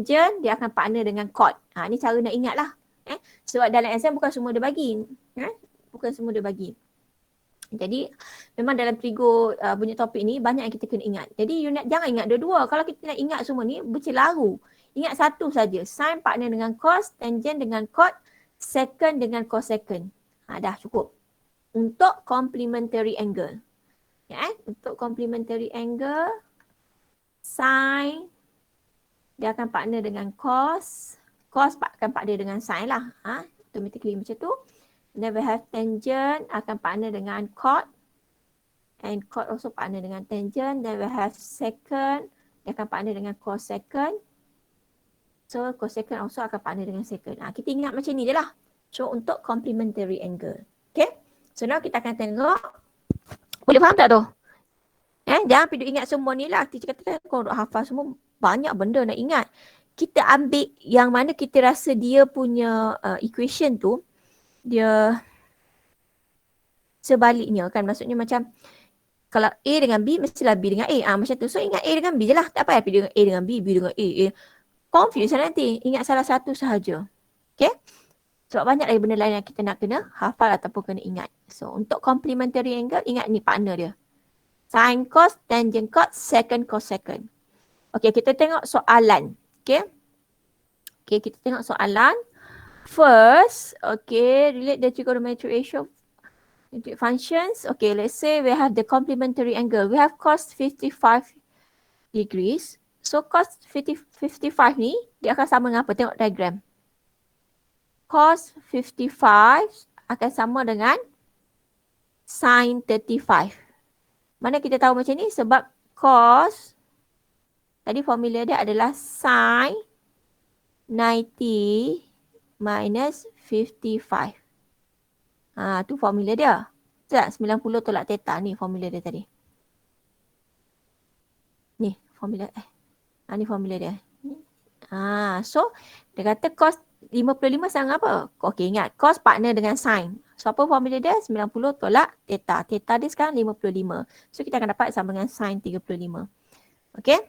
tangent dia akan partner dengan chord. Ni cara nak ingat lah. Sebab dalam exam bukan semua dia bagi. Bukan semua dia bagi. Jadi memang dalam Trigo punya topik ni banyak yang kita kena ingat. Jadi jangan ingat dua-dua. Kalau kita nak ingat semua ni bercelaru. Ingat satu saja. Sin partner dengan cos, tangent dengan chord, secant dengan cosecant. Dah cukup. Untuk complementary angle. Untuk complementary angle, sin dia akan partner dengan cos. Cos akan partner dengan sin lah. Automatically macam tu. Then we have tangent akan partner dengan chord. And chord also partner dengan tangent. Then we have secant. Dia akan partner dengan cosecant. So cosecant also akan partner dengan secant. Kita ingat macam ni je lah. So untuk complementary angle. Okay. So now kita akan tengok. Boleh faham tak tu? Jangan pergi ingat semua ni lah. Teacher kata kau nak hafal semua. Banyak benda nak ingat. Kita ambil yang mana kita rasa dia punya equation tu. Dia sebaliknya kan. Maksudnya macam kalau A dengan B mestilah B dengan A. Macam tu. So ingat A dengan B je lah. Tak payah pergi dengan A dengan B, B dengan A. Confuse lah nanti. Ingat salah satu sahaja. Okay. Sebab banyak lagi benda lain yang kita nak kena hafal ataupun kena ingat. So untuk complementary angle, ingat ni partner dia. Sin cos, tangent chord, secant cosecant. Okay, kita tengok soalan. Okay, kita tengok soalan. First, okay, relate the trigonometric ratio into functions. Okay, let's say we have the complementary angle. We have cos 55 degrees. So cos 55 ni, dia akan sama dengan apa? Tengok diagram. Cos 55 akan sama dengan sin 35. Mana kita tahu macam ni? Sebab cos, tadi formula dia adalah sin 90 minus 55. Tu formula dia. Tak, 90 tolak theta. Ni formula dia tadi. Ni formula. Ni formula dia. So, dia kata cos 55 sama apa? Okey, ingat. Cos partner dengan sin. So, apa formula dia? 90 tolak theta. Theta dia sekarang 55. So, kita akan dapat sama dengan sin 35. Okey?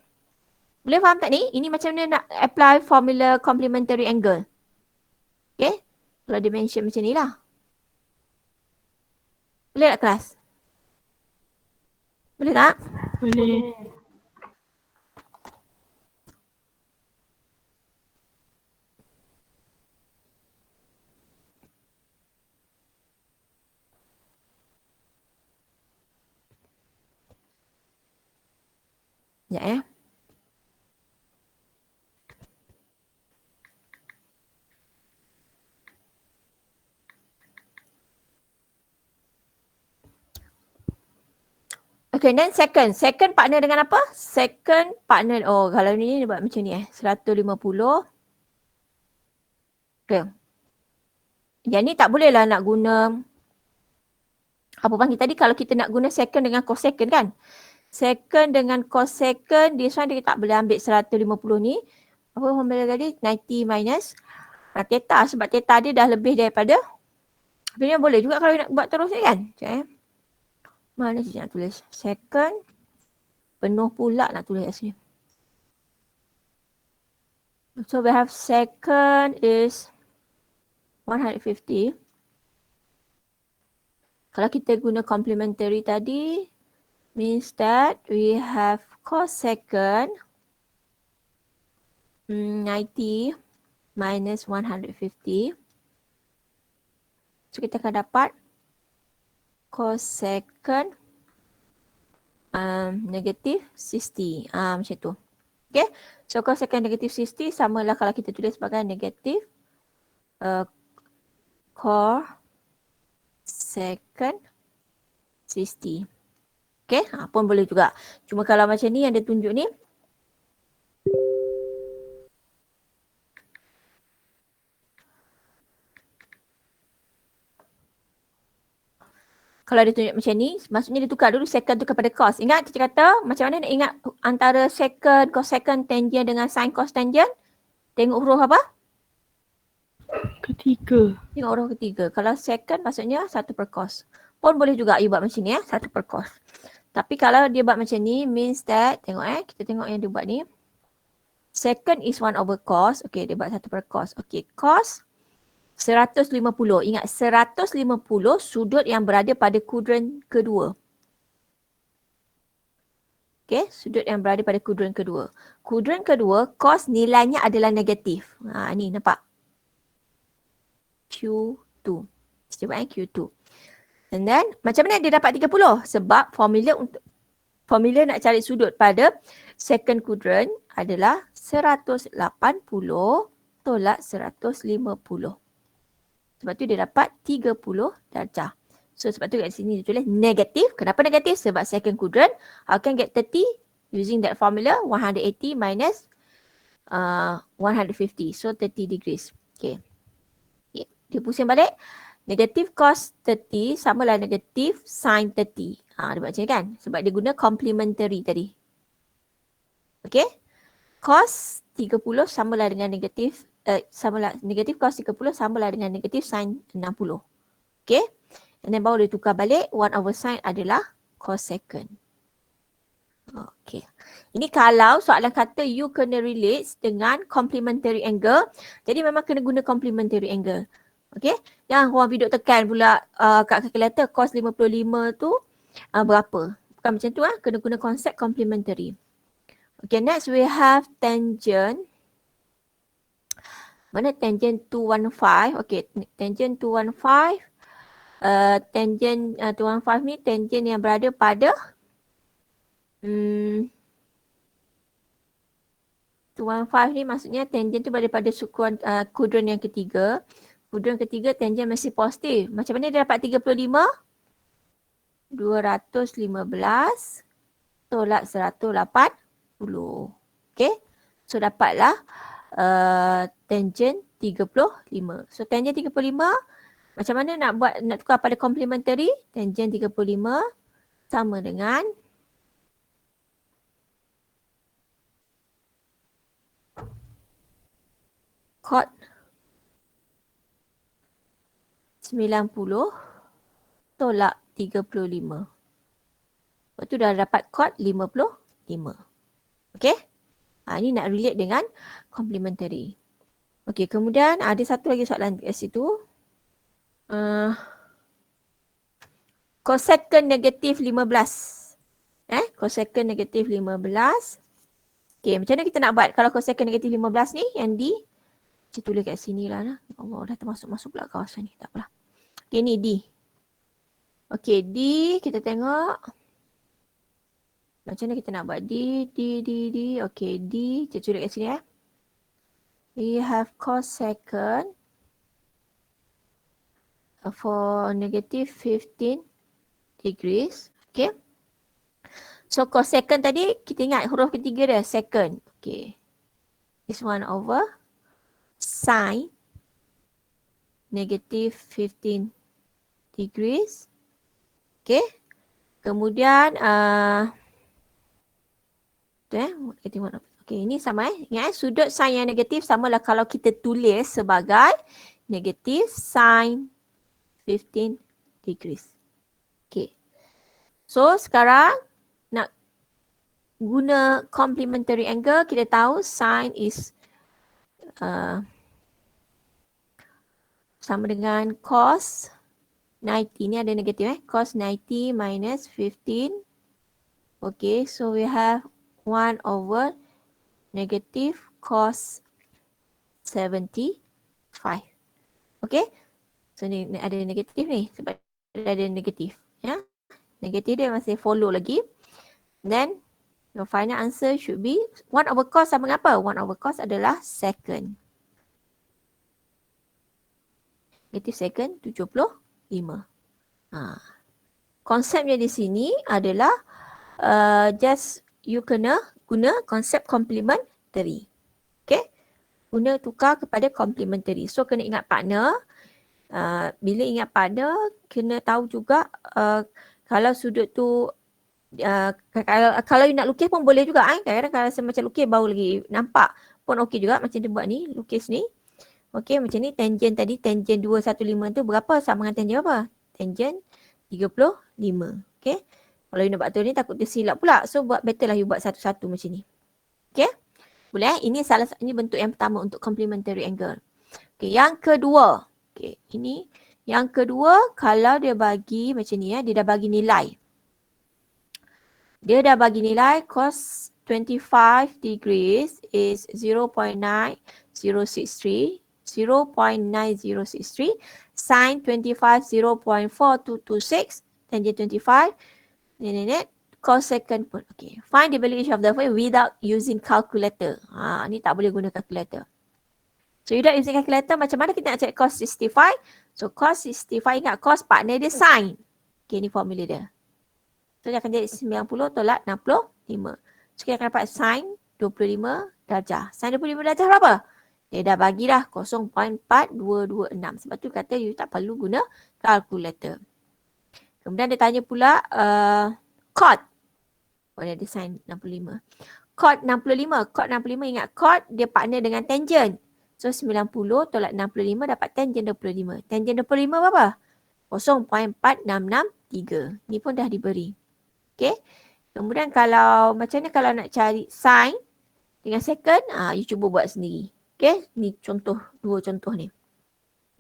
Boleh faham tak ni? Ini macam mana nak apply formula complementary angle. Okey? Kalau dia mention macam ni lah. Boleh tak kelas? Boleh tak? Boleh. Ya. Okay, then second. Second partner dengan apa? Second partner, kalau ni dia buat macam ni 150. Okay. Yang ni tak boleh lah nak guna, apa panggil tadi, kalau kita nak guna second dengan cosecant kan. Second dengan cosecant, this one dia tak boleh ambil 150 ni. Apa formula tadi? 90 minus theta. Sebab theta dia dah lebih daripada. Sebenarnya boleh juga kalau nak buat terus ni kan. Sekejap Mana sih nak tulis? Second. Penuh pula nak tulis kat sini. So we have second is 150. Kalau kita guna complementary tadi, means that we have cosecant 90 minus 150. So kita akan dapat cosecant negative 60. Macam tu. Okay. So cosecant negative 60 samalah kalau kita tulis sebagai negative cosecant 60. Okay, pun boleh juga. Cuma kalau macam ni yang dia tunjuk ni, kalau dia tunjuk macam ni, maksudnya dia tukar dulu secant tu kepada cos. Ingat kita kata macam mana nak ingat antara secant, cosecant, tangent dengan sin cos tangent? Tengok huruf apa? Ketiga. Tengok huruf ketiga. Kalau secant maksudnya 1 per cos. Pun boleh juga you buat macam ni 1 per cos. Tapi kalau dia buat macam ni, means that, tengok kita tengok yang dia buat ni. Second is 1 over cos. Okay, dia buat 1 per cos. Okay, cos 150. Ingat 150 sudut yang berada pada kuadran kedua. Okay, sudut yang berada pada kuadran kedua. Kuadran kedua, cos nilainya adalah negatif. Ni nampak. Q2. Cuba Q2. And then, macam mana dia dapat 30? Sebab formula nak cari sudut pada second quadrant adalah 180 tolak 150. Sebab tu dia dapat 30 darjah. So sebab tu kat sini dia tulis negatif. Kenapa negatif? Sebab second quadrant. How can get 30? Using that formula, 180 minus 150. So 30 degrees. Okay. Dia pusing balik. Negatif cos 30 samalah negatif sin 30. Dia buat macam ni kan? Sebab dia guna complementary tadi. Okay. Cos 30 samalah dengan negatif negatif cos 30 samalah dengan negatif sin 60. Okay. And then baru dia tukar balik, 1 over sin adalah cos second. Okay. Ini kalau soalan kata you kena relate dengan complementary angle. Jadi memang kena guna complementary angle. Okay. Yang orang video tekan pula kat kalkulator cos 55 tu berapa. Bukan macam tu kena guna konsep complementary. Okay, next we have tangent. Mana tangent 215? Okay, tangent 215. Tangent 215 ni tangent yang berada pada 215 ni maksudnya tangent tu berada pada sukuan kuadran yang ketiga. Kuadran ketiga tangent masih positif. Macam mana dia dapat 35? 215 tolak 180. Okay. So dapatlah tangent 35. So tangent 35 macam mana nak tukar pada complementary? Tangent 35 sama dengan cot 90 tolak 35. Lepas tu dah dapat cot 55. Okay. Ini nak relate dengan complementary. Okay, kemudian ada satu lagi soalan kat situ. Cosecant negatif 15. Cosecant negatif 15. Okay, macam mana kita nak buat kalau cosecant negatif 15 ni yang di saya tulis kat sini lah. Allah, dah termasuk pula kawasan ni. Tak apalah. Okay, ni D. Okay, D kita tengok. Macam mana kita nak buat D. Okay, D. Kita tulis kat sini We have cosecant for negative 15 degrees. Okay. So cosecant tadi kita ingat huruf ketiga dia second. Okay. This 1 over sin negative 15 degrees. Okay. Kemudian okay, ini sama ingat sudut sin yang negatif samalah kalau kita tulis sebagai negative sin 15 degrees. Okay. So sekarang nak guna complementary angle, kita tahu sin is sama dengan cos 90. Ni ada negatif cos 90 minus 15. Okay, so we have 1 over negative cos 75. Okay. So ni ada negatif ni sebab ada negatif. Ya. Negatif dia masih follow lagi. Then your final answer should be 1 over cos sama dengan apa? 1 over cos adalah second. Negatif second 75. Konsepnya di sini adalah just you kena guna konsep complementary. Okay. Guna tukar kepada complementary. So kena ingat partner. Bila ingat partner, kena tahu juga kalau sudut tu kalau you nak lukis pun boleh juga kadang-kadang kalau macam lukis baru lagi nampak pun okey juga macam dia buat ni, lukis ni. Okey, macam ni tangent tadi, tangent 215 tu berapa sama dengan tangent apa? Tangent 35. Okey. Kalau you nak buat tu ni takut dia silap pula. So better lah you buat satu-satu macam ni. Okey. Boleh? Ini salah satu, ini bentuk yang pertama untuk complementary angle. Okay, yang kedua. Okay, ini yang kedua, kalau dia bagi macam ni dia dah bagi nilai. Dia dah bagi nilai cos 25 degrees is 0.9063, 0.9063, sin 25 0.4226, tangent 25, cosecant pun. Okay. Find the valuation of the way without using calculator. Ni tak boleh guna calculator. So without using calculator, macam mana kita nak cari cos 65? So cos 65, ingat cos partner dia sin. Okay, ni formula dia. So dia akan jadi 90 tolak 65. So kita akan dapat sin 25 darjah. Sin 25 darjah berapa? Dia dah bagi dah 0.4226. Sebab tu kata you tak perlu guna calculator. Kemudian dia tanya pula cot. Dia ada sin 65. Cot 65. Cot 65, ingat cot dia partner dengan tangent. So 90 tolak 65 dapat tangent 25. Tangent 25 berapa? 0.4663. Ni pun dah diberi. Okay. Kemudian kalau macam ni kalau nak cari sin dengan secant, you cuba buat sendiri. Okay. Ni contoh, dua contoh ni.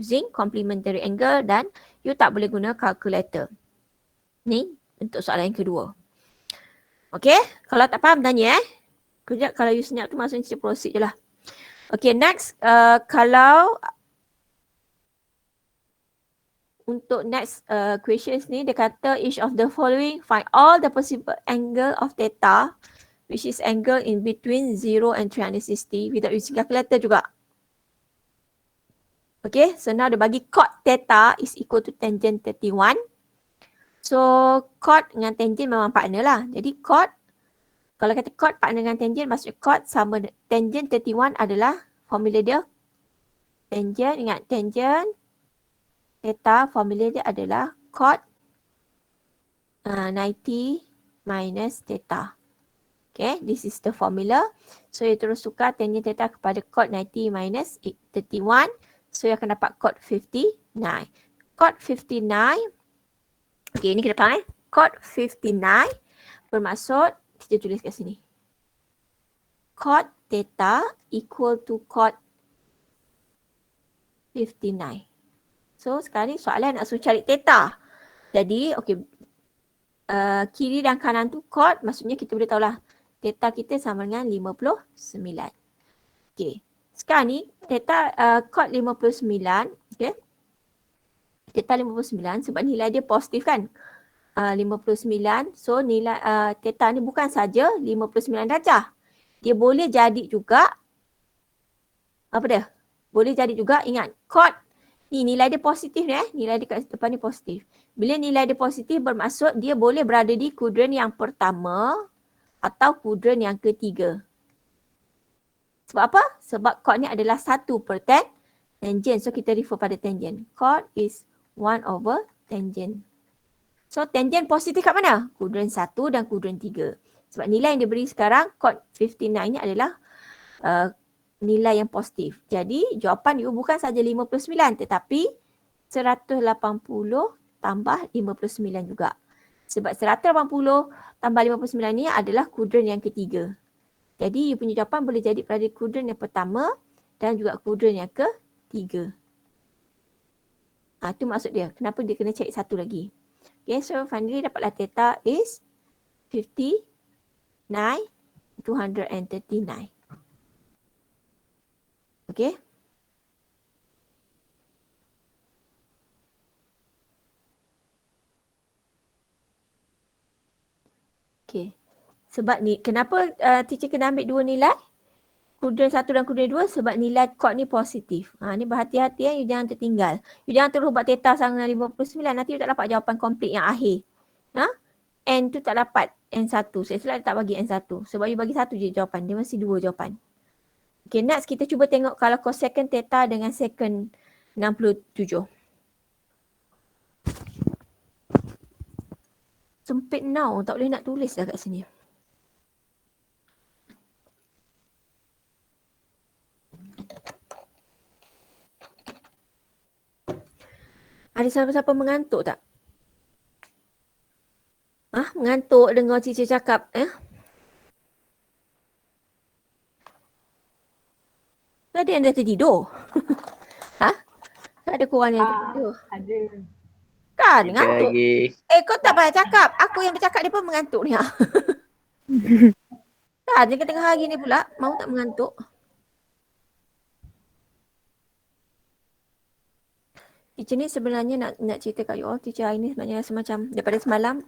Using complementary angle dan you tak boleh guna calculator. Ni untuk soalan yang kedua. Okay. Kalau tak faham tanya Kejap kalau you senyap tu maksudnya kita proceed je lah. Okay, next. Kalau untuk next questions ni, dia kata each of the following find all the possible angle of theta which is angle in between 0 and 360 without using calculator juga. Okay, so now dia bagi cot theta is equal to tangent 31. So cot dengan tangent memang partner lah. Jadi cot, kalau kata cot partner dengan tangent, maksudnya cot sama tangent 31 adalah formula dia. Tangent, ingat tangent theta, formula dia adalah cot 90 minus theta. Okay, this is the formula. So, you terus tukar tangent theta kepada cot 90 minus 31. So, you akan dapat cot 59. Cot 59. Okay, ini kita faham Cot 59 bermaksud, kita tulis kat sini. Cot theta equal to cot 59. So, sekarang ni soalan nak suruh cari theta. Jadi, okay. Kiri dan kanan tu cot, maksudnya kita boleh tahulah. Theta kita sama dengan 59. Okay. Sekarang ni, theta cot 59. Okay. Theta 59 sebab nilai dia positif kan. 59. So, nilai theta ni bukan saja 59 darjah. Dia boleh jadi juga, apa dia? Boleh jadi juga, ingat, cot ni nilai dia positif ni nilai dia kat depan ni positif. Bila nilai dia positif bermaksud dia boleh berada di kudran yang pertama atau kudran yang ketiga. Sebab apa? Sebab cot ni adalah 1 per tangent. So kita refer pada tangent. Cot is 1 over tangent. So tangent positif kat mana? Kudran 1 dan kudran 3. Sebab nilai yang diberi sekarang cot 59 ni adalah nilai yang positif. Jadi jawapan you bukan saja 59 tetapi 180 tambah 59 juga. Sebab 180 tambah 59 ni adalah kudran yang ketiga. Jadi you punya jawapan boleh jadi pada kudran yang pertama dan juga kudran yang ketiga. Itu maksud dia. Kenapa dia kena cari satu lagi. Okay, so finally dapatlah theta is 59, 239. Okay. Okay. Sebab ni, kenapa teacher kena ambil dua nilai? Kudran 1 dan kudran 2 sebab nilai cot ni positif. Ni berhati-hati you jangan tertinggal. You jangan terus buat theta sama dengan 59. Nanti you tak dapat jawapan komplit yang akhir. N tu tak dapat N1. Saya selalu tak bagi N1. Sebab you bagi satu je jawapan. Dia mesti dua jawapan. Okay, next kita cuba tengok kalau cosecant theta dengan secant 67. Sempit now, tak boleh nak tulis dah kat sini. Ada siapa-siapa mengantuk tak? Mengantuk dengar teacher cakap Ada yang dah tertidur. Ha? Ada korang yang tertidur. Ada. Kan, Kita ngantuk. lagi. Kau tak payah cakap. Aku yang bercakap dia pun mengantuk ni. Kan, tengah-tengah hari ni pula, mau tak mengantuk. Teacher ni sebenarnya nak cerita kat you all. Teacher hari ni sebenarnya semacam daripada semalam.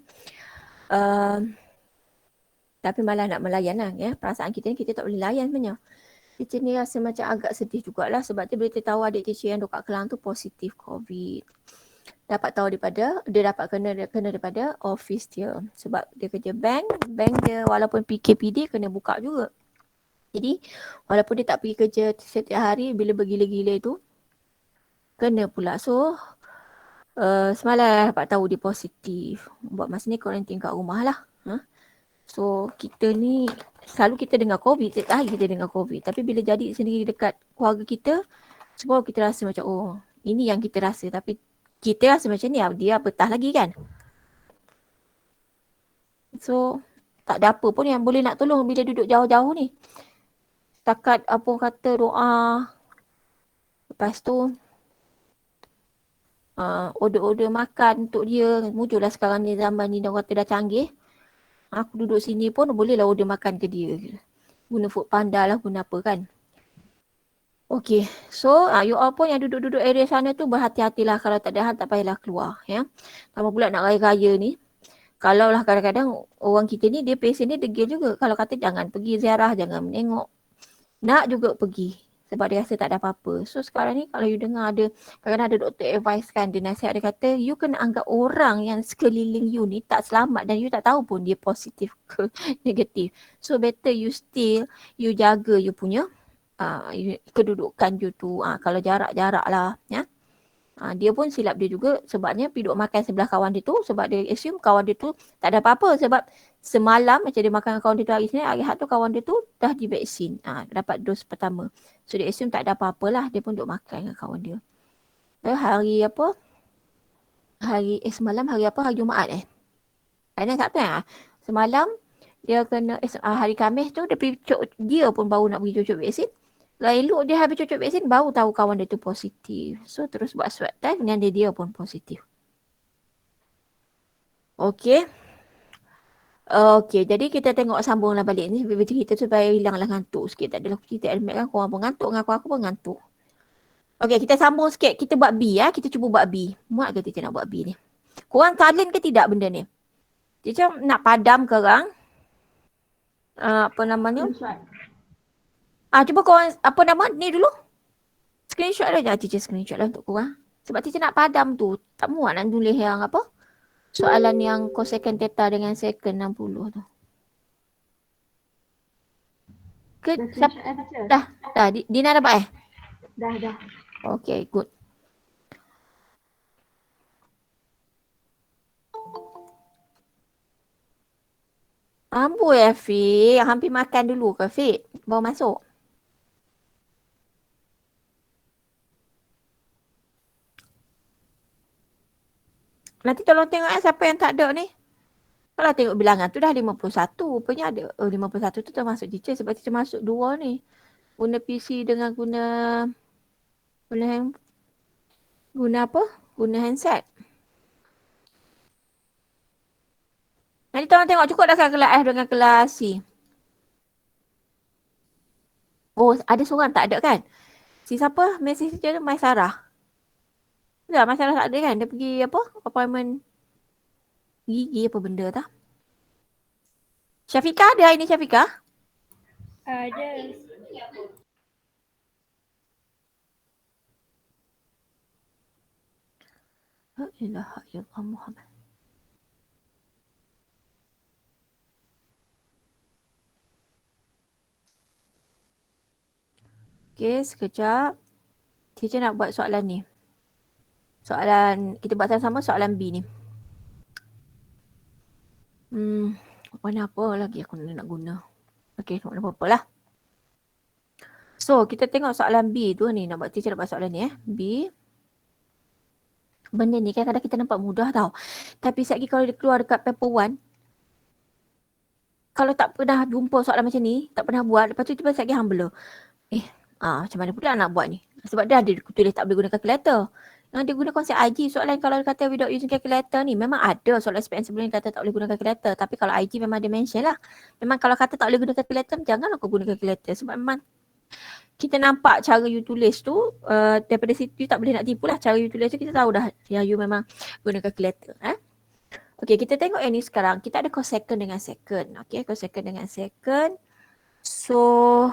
Tapi malah nak melayan lah. Ya. Perasaan kita ni kita tak boleh layan sebenarnya. Teacher ni rasa macam agak sedih jugalah sebab dia boleh tahu adik teacher yang duduk kat Kelang tu positif COVID. Dapat tahu dia dapat kena daripada office dia. Sebab dia kerja bank dia walaupun PKPD kena buka juga. Jadi walaupun dia tak pergi kerja setiap hari, bila bergila-gila tu kena pula. So semalam dapat tahu dia positif. Buat masa ni quarantine kat rumah lah. So kita ni selalu kita dengar COVID, setiap hari kita dengar COVID. Tapi bila jadi sendiri dekat keluarga kita, semua kita rasa macam ini yang kita rasa. Tapi kita rasa macam ni, dia betah lagi kan. So tak ada apa pun yang boleh nak tolong bila duduk jauh-jauh ni. Setakat apa kata doa. Lepas tu order-order makan untuk dia. Muncullah sekarang ni zaman ni orang kata dah canggih. Aku duduk sini pun bolehlah order makan ke dia. Guna Foodpanda lah, guna apa kan. Okay, so you all pun yang duduk-duduk area sana tu berhati-hatilah. Kalau tak ada hal tak payahlah keluar. Ya. Sama pula nak raya-raya ni. Kalau lah kadang-kadang orang kita ni dia pesen dia degil juga. Kalau kata jangan pergi ziarah, jangan menengok. Nak juga pergi. Sebab dia rasa tak ada apa-apa. So sekarang ni kalau you dengar ada, kadang-kadang ada doktor advice kan, dia nasihat dia kata, you kena anggap orang yang sekeliling you ni tak selamat dan you tak tahu pun dia positif ke negatif. So better you still, you jaga you punya kedudukan you tu. Kalau jarak-jarak lah. Ya. Dia pun silap dia juga sebabnya pergi duduk makan sebelah kawan dia tu sebab dia assume kawan dia tu tak ada apa-apa sebab semalam macam dia makan kawan dia tu hari Isnin, hari Ahad tu kawan dia tu dah divaksin. Dapat dos pertama. So dia assume tak ada apa-apa lah, dia pun duduk makan dengan kawan dia. Hari apa? Semalam hari apa? Hari Jumaat Hari ni Sabtu Semalam dia kena hari Khamis tu dia pun baru nak pergi cucuk vaksin. Elok dia habis cucuk vaksin baru tahu kawan dia tu positif. So terus buat swab test dan dia pun positif. Okay. Okay, jadi kita tengok sambunglah balik ni. Cerita tu supaya hilanglah ngantuk sikit. Tak adalah kita admit kan korang pun ngantuk dengan aku pun ngantuk. Okay, kita sambung sikit. Kita buat B Kita cuba buat B. Muat ke kita nak buat B ni? Korang talent ke tidak benda ni? Dia macam nak padam ke orang? Apa namanya? Cuba korang, apa nama ni dulu? Screenshot dah. Teacher screenshot lah untuk korang. Sebab teacher nak padam tu. Tak muat nak tulis yang apa? Soalan yang cosecant theta dengan secant 60 tu. Dah. Dina dapat Dah. Okay, good. Amboi Afiq. Hampir makan dulu ke Afiq? Baru masuk. Nanti tolong tengok siapa yang tak ada ni. Kalau tengok bilangan tu dah 51. Rupanya ada 51 tu termasuk teacher sebab teacher masuk 2 ni. Guna PC dengan guna apa? Guna handset. Nanti tolong tengok cukup dah kelas F dengan kelas C. Oh, ada seorang tak ada kan? Si siapa? Mesej teacher tu, Mai Sarah. Tak, Mai Sarah tak ada kan? Dia pergi apa? Appointment gigi apa benda tak? Syafiqah ada hari ni Syafiqah? Ada. La ilaha illallah Muhammad. Okay, sekejap. Teacher nak buat soalan ni. Kita buat sama-sama soalan B ni. Warna apa lagi aku nak guna? Okay, warna apa lah. So, kita tengok soalan B tu ni. Teacher nak buat soalan ni B. Benda ni kan kadang kita nampak mudah tau. Tapi sekejap kalau dia keluar dekat paper 1, kalau tak pernah jumpa soalan macam ni, tak pernah buat, lepas tu tiba-tiba sekejap hang blur. Macam mana pula nak buat ni? Sebab dia ada tulis tak boleh guna calculator. Yang dia guna konsep IG, soalan kalau dia kata without using calculator ni, memang ada soalan SPM sebelum ni kata tak boleh guna calculator. Tapi kalau IG memang dia mention lah. Memang kalau kata tak boleh guna calculator, janganlah kau guna calculator. Sebab memang kita nampak cara you tulis tu, daripada situ you tak boleh nak tipu lah. Cara you tulis tu kita tahu dah yang you memang guna calculator. Okay, kita tengok yang ni sekarang. Kita ada cosecond dengan second. Okay, cosecond dengan second. So,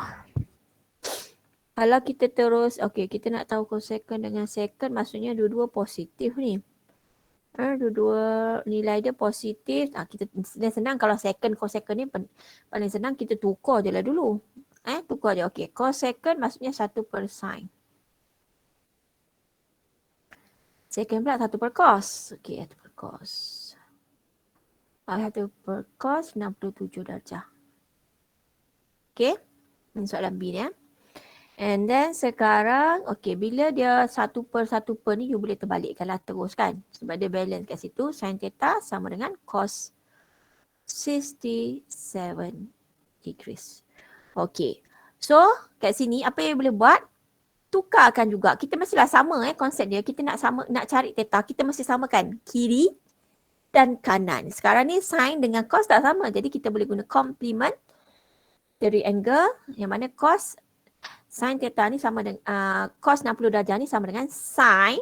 kalau kita terus, okay, kita nak tahu cosecond dengan second, maksudnya dua-dua positif ni. Dua-dua nilai dia positif. Kita senang kalau second, cosecond ni paling senang kita tukar je lah dulu. Tukar je. Okay, cosecond maksudnya 1 per sin. Second pula 1 per cos. Okay, 1 per cos. 1 per cos 67 darjah. Okay, ini soalan B ni. And then sekarang, okay, bila dia 1 per ni, you boleh terbalikkanlah terus kan. Sebab dia balance kat situ, sin theta sama dengan cos 67 degrees. Okay, so kat sini apa yang boleh buat? Tukarkan juga. Kita mestilah sama konsep dia. Kita nak cari theta, kita mesti samakan kiri dan kanan. Sekarang ni sin dengan cos tak sama. Jadi kita boleh guna complement dari angle yang mana cos sin theta ni sama dengan cos 60 darjah ni sama dengan sin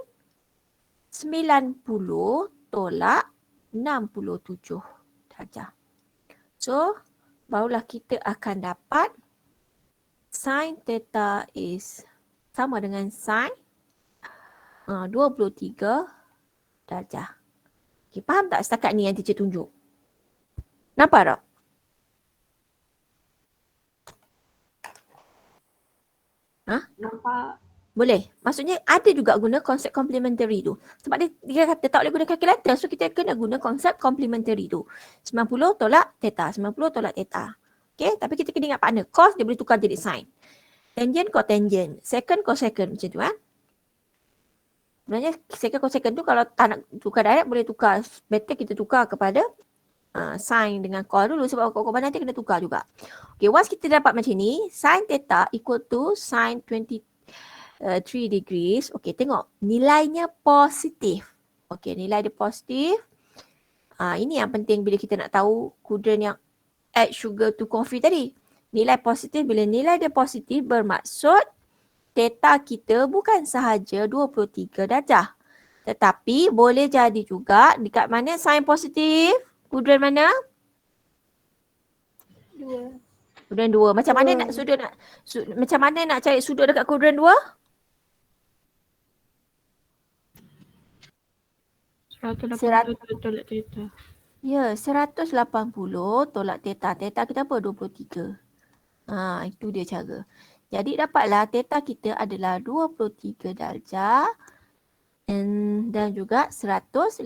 90 tolak 67 darjah. So, barulah kita akan dapat sin theta is sama dengan sin 23 darjah. Okay, faham tak setakat ni yang teacher tunjuk? Nampak tak? Nampak. Boleh. Maksudnya ada juga guna konsep complementary tu. Sebab dia kata tak boleh guna calculator. So kita kena guna konsep complementary tu. 90 tolak theta. 90 tolak theta. Okay. Tapi kita kena ingat partner. Cos dia boleh tukar jadi sin. Tangent cotangent. Second cosecond macam tu Sebenarnya second cosecond tu kalau tak nak tukar direct boleh tukar. Better kita tukar kepada sin dengan cos dulu sebab korban nanti kena tukar juga. Okay, once kita dapat macam ni, sin theta equal to sin 23 degrees. Okay, tengok nilainya positif. Okay, nilai dia positif. Ini yang penting bila kita nak tahu kudran yang add sugar to coffee tadi. Nilai positif, bila nilai dia positif bermaksud theta kita bukan sahaja 23 darjah. Tetapi boleh jadi juga dekat mana sin positif? Kudran mana? 2. Kudran 2. Macam mana nak macam mana nak cari sudut dekat kudran 2? 180 tolak theta. Ya, 180 tolak theta. Theta kita apa? 23. Itu dia cara. Jadi dapatlah theta kita adalah 23 darjah dan juga 157.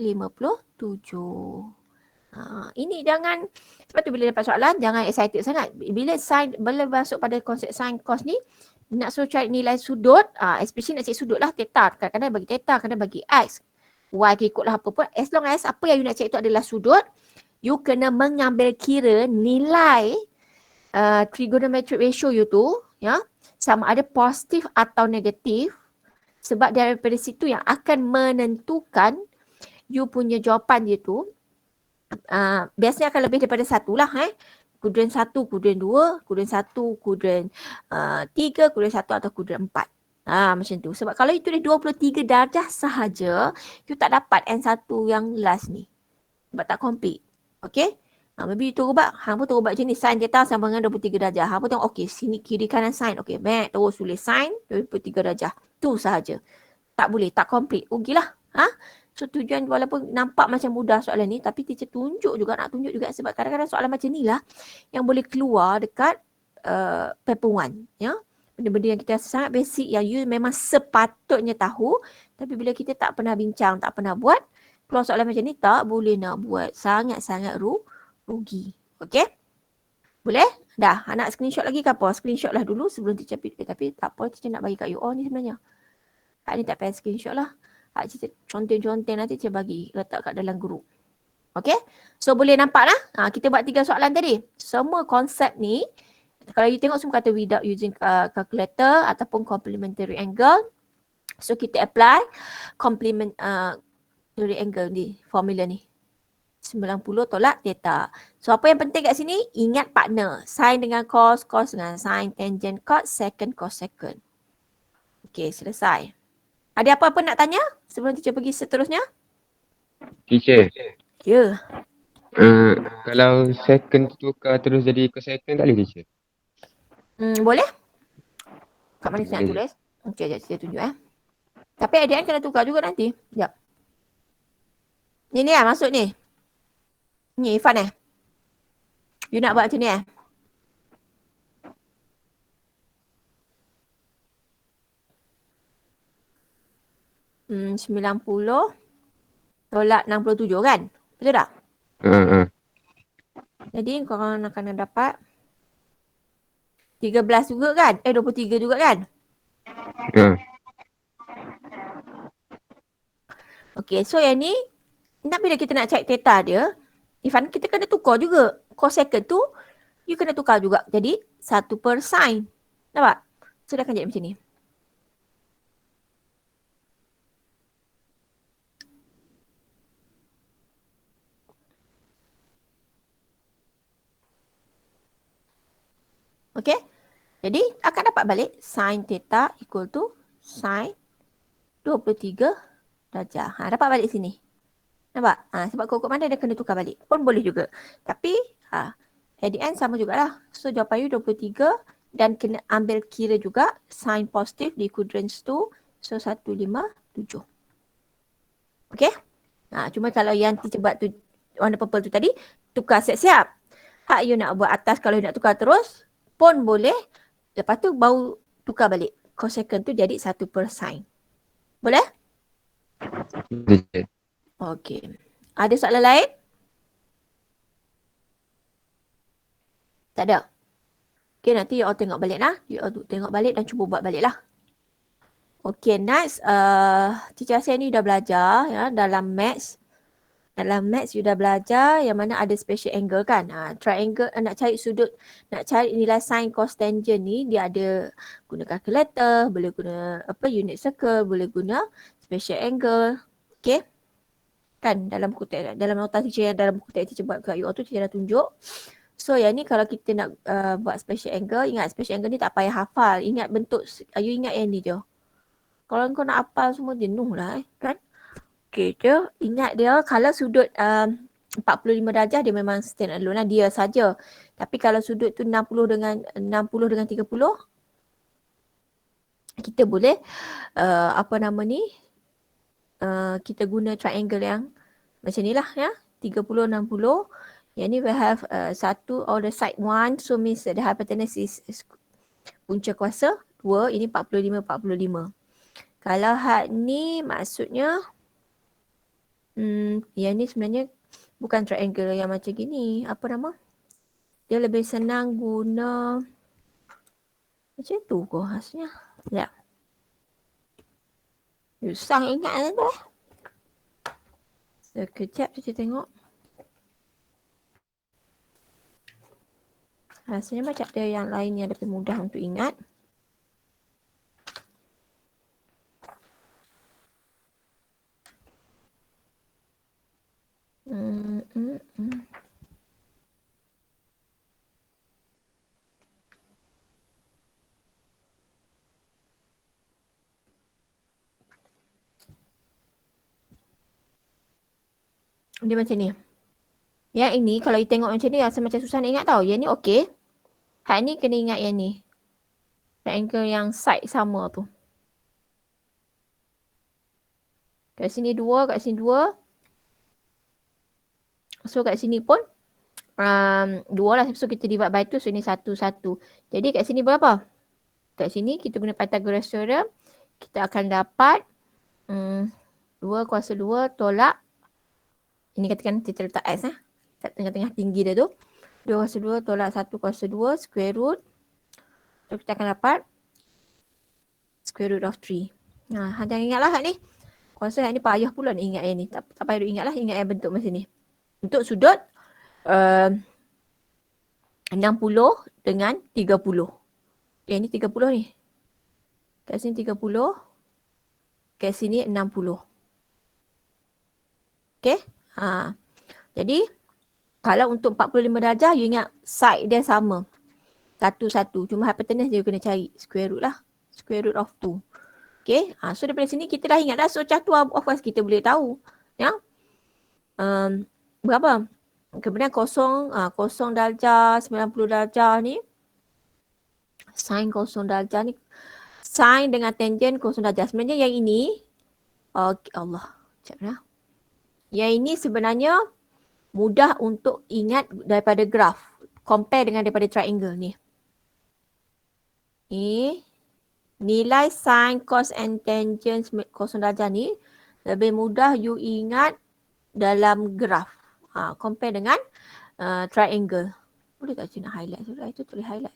Ini jangan, sebab tu bila dapat soalan jangan excited sangat. Bila masuk pada konsep sin cos ni, nak suruh cari nilai sudut, especially nak cari sudut lah theta. Kadang-kadang bagi theta, kadang bagi x. Y ikutlah apa pun. As long as apa yang you nak cari tu adalah sudut, you kena mengambil kira nilai trigonometric ratio you tu, sama ada positif atau negatif. Sebab daripada situ yang akan menentukan you punya jawapan dia tu. Biasanya akan lebih daripada satu lah. Kudran 1, kudran 2, kudran 1, kudran 3, kudran 1 atau kudran 4. Macam tu. Sebab kalau itu dia 23 darjah sahaja, you tak dapat N1 yang last ni. Sebab tak complete. Okay. Maybe you terubah. Hang pun terubah macam ni. Sin theta sama dengan 23 darjah. Hang pun tengok, okay, sini kiri kanan sin. Okay, baik. Terus tulis sin 23 darjah. Tu sahaja. Tak boleh. Tak complete. Rugilah. So tujuan walaupun nampak macam mudah soalan ni, tapi teacher tunjuk juga, nak tunjuk juga sebab kadang-kadang soalan macam ni lah yang boleh keluar dekat paper 1. Benda-benda yang kita rasa sangat basic yang you memang sepatutnya tahu, tapi bila kita tak pernah bincang, tak pernah buat, keluar soalan macam ni tak boleh nak buat. Sangat-sangat rugi. Okay? Boleh? Dah. Nak screenshot lagi ke apa? Screenshot lah dulu sebelum teacher tapi tak apa, teacher nak bagi kat you all ni sebenarnya. Hak ni tak payah screenshot lah. Hak teacher conteng-conteng nanti teacher bagi letak kat dalam group. Okay? So boleh nampak lah. Kita buat 3 soalan tadi. Semua konsep ni Kalau you tengok semua kata without using calculator ataupun complementary angle. So kita apply complementary angle ni, formula ni. 90 tolak theta. So apa yang penting kat sini? Ingat partner. Sin dengan cos, cos dengan sin, tangent cot, secant cosecant. Okay, selesai. Ada apa-apa nak tanya sebelum teacher pergi seterusnya? Teacher, Ya. kalau second tukar terus jadi cosecant tak boleh teacher? Boleh? Kat mana saya nak Boleh. tulis? Okey, sekejap saya tunjuk Tapi ADN kena tukar juga nanti. Sekejap. Ni masuk ni. Ni Irfan You nak buat macam ni 90 tolak 67 kan? Betul tak? Jadi korang akan dapat 13 juga kan? 23 juga kan? Okay, so yang ni bila kita nak cari theta dia, Irfan, kita kena tukar juga. Cosecant tu, you kena tukar juga. Jadi, 1 per sin. Nampak? So, dia akan jadi macam ni. Okay? Jadi, akan dapat balik sin theta equal to sin 23 darjah. Dapat balik sini. Nampak? Sebab kod mana dia kena tukar balik. Pun boleh juga. Tapi, at the end sama jugalah. So, jawapan you 23 dan kena ambil kira juga sin positif di quadrants tu. So, 157. Okay? Cuma kalau yang teacher buat tu, warna purple tu tadi, tukar siap-siap. Hak you nak buat atas kalau you nak tukar terus, pun boleh. Lepas tu baru tukar balik. Cosecant tu jadi 1 per sin. Boleh? Boleh. Okey. Ada soalan lain? Tak ada? Okey, nanti you all tengok balik lah. You all tengok balik dan cuba buat balik lah. Okey, next. Teacher Asia ni dah belajar dalam maths. Dalam maths you dah belajar yang mana ada special angle kan. Triangle, nak cari sudut, nak cari nilai sin, cos, tangent ni, dia ada guna calculator, boleh guna unit circle, boleh guna special angle. Okey. Kan dalam buku teks, dalam nota teacher yang dalam buku teks teacher buat kat you all tu teacher dah tunjuk. So yang ni kalau kita nak buat special angle, ingat special angle ni tak payah hafal. Ingat bentuk, you ingat yang ni je. Kalau kau nak hafal semua jenuh lah kan. Okay je, ingat dia kalau sudut 45 darjah dia memang stand alone lah, dia saja. Tapi kalau sudut tu 60 dengan 30, kita boleh kita guna triangle yang macam ni lah 30, 60. Yang ni we have satu on the side 1. So means the hypotenuse is punca kuasa 2. Ini 45, 45. Kalau had ni maksudnya yang ni sebenarnya bukan triangle yang macam gini. Apa nama? Dia lebih senang guna macam tu kok khasnya. Ya. Susah ingat tu. Sekejap saya tengok. Rasanya macam ada yang lain yang lebih mudah untuk ingat. Dia macam ni. Yang ini kalau you tengok macam ni rasa macam susah nak ingat tau. Yang ni okey. Hak ni kena ingat yang ni. Triangle yang side sama tu. Kat sini 2, kat sini 2. So kat sini pun 2 lah. So kita divide by 2. So ini 1, 1. Jadi kat sini berapa? Kat sini kita guna Pythagoras theorem. Kita akan dapat 2 kuasa 2 tolak. Ini katakan kita letak X kat tengah-tengah tinggi dia tu. 2 kuasa 2 tolak 1 kuasa 2 square root. So kita akan dapat square root of 3. Jangan ingatlah kat ni. Kuasa yang ni payah pula nak ingat yang ni. Tak payah ingat lah, ingat yang bentuk macam ni. Untuk sudut dengan 30. Yang ni 30 ni. Kat sini 30. Kat sini 60. Okay. Jadi kalau untuk 45 darjah, you ingat side dia sama. Satu-satu. Cuma hypotenuse dia kena cari. Square root lah. Square root of 2. Okay. So daripada sini kita dah ingat dah. So catur of course kita boleh tahu. Ya. Berapa? Kemudian kosong darjah, 90 darjah ni. Sin kosong darjah ni. Sin dengan tangent kosong darjah. Sebenarnya yang ini. Allah. Sekejap lah. Yang ini sebenarnya mudah untuk ingat daripada graf. Compare dengan daripada triangle ni. Nilai sin, cos and tangent kosong darjah ni lebih mudah you ingat dalam graf. Compare dengan triangle. Boleh tak saya nak highlight? Sudah itu tulis highlight.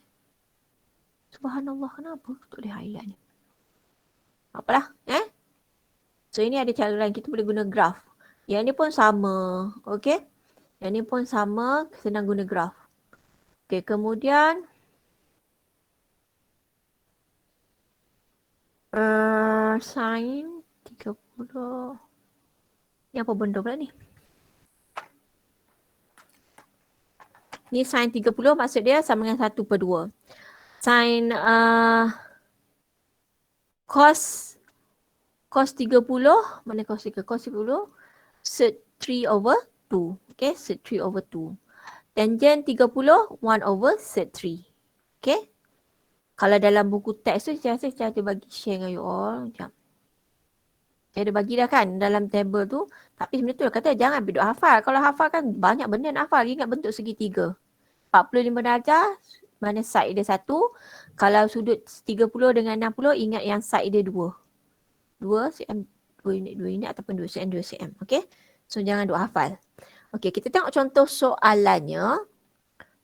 Subhanallah, kenapa tulis highlight ni? Apalah. So ini ada cara lain. Kita boleh guna graf. Yang ni pun sama. Okay. Yang ni pun sama. Senang guna graf. Okay. Kemudian. Sin 30. Ni apa benda pula ni? Ni sin 30 maksud dia sama dengan 1/2. Sin cos 30, mana cos 3? Cos 30, sec 3/2. Okay, sec 3/2. Tangent 30, 1/sec 3. Okay. Kalau dalam buku teks tu, saya rasa saya ada bagi share dengan you all. Sekejap. Saya ada bagi dah kan dalam table tu. Tapi sebenarnya tu kata jangan duduk hafal. Kalau hafal kan banyak benda nak hafal. Ingat bentuk segitiga. 45 darjah, mana side dia 1. Kalau sudut 30 dengan 60, ingat yang side dia 2. 2 cm, 2 unit ataupun 2 cm, 2 cm. Okay. So jangan duduk hafal. Okay, kita tengok contoh soalannya.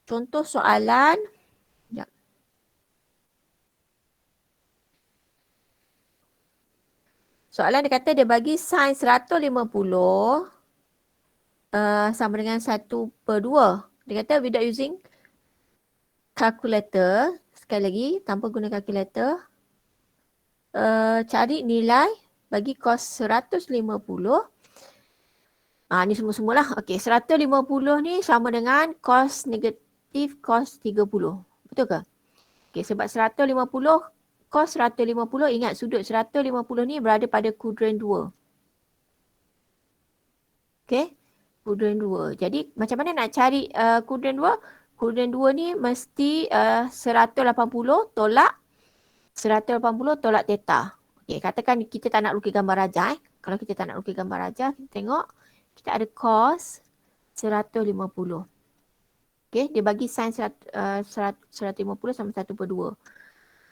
Contoh soalan. Sekejap. Soalan dia kata dia bagi sin 150 sama dengan 1/2. Dia kata without using calculator. Sekali lagi tanpa guna calculator. Cari nilai bagi cos 150. Ni semua-semualah. Okey, 150 ni sama dengan cos negatif cos 30. Betul ke? Okey, sebab 150 cos 150, ingat sudut 150 ni berada pada kuadran 2. Okey, kuadran 2. Jadi macam mana nak cari kuadran 2? Kuadran 2 ni mesti 180 tolak theta. Okey, katakan kita tak nak lukis gambar rajah. Kalau kita tak nak lukis gambar rajah, kita tengok kita ada cos 150. Okey, dia bagi sin 150 sama 1/2.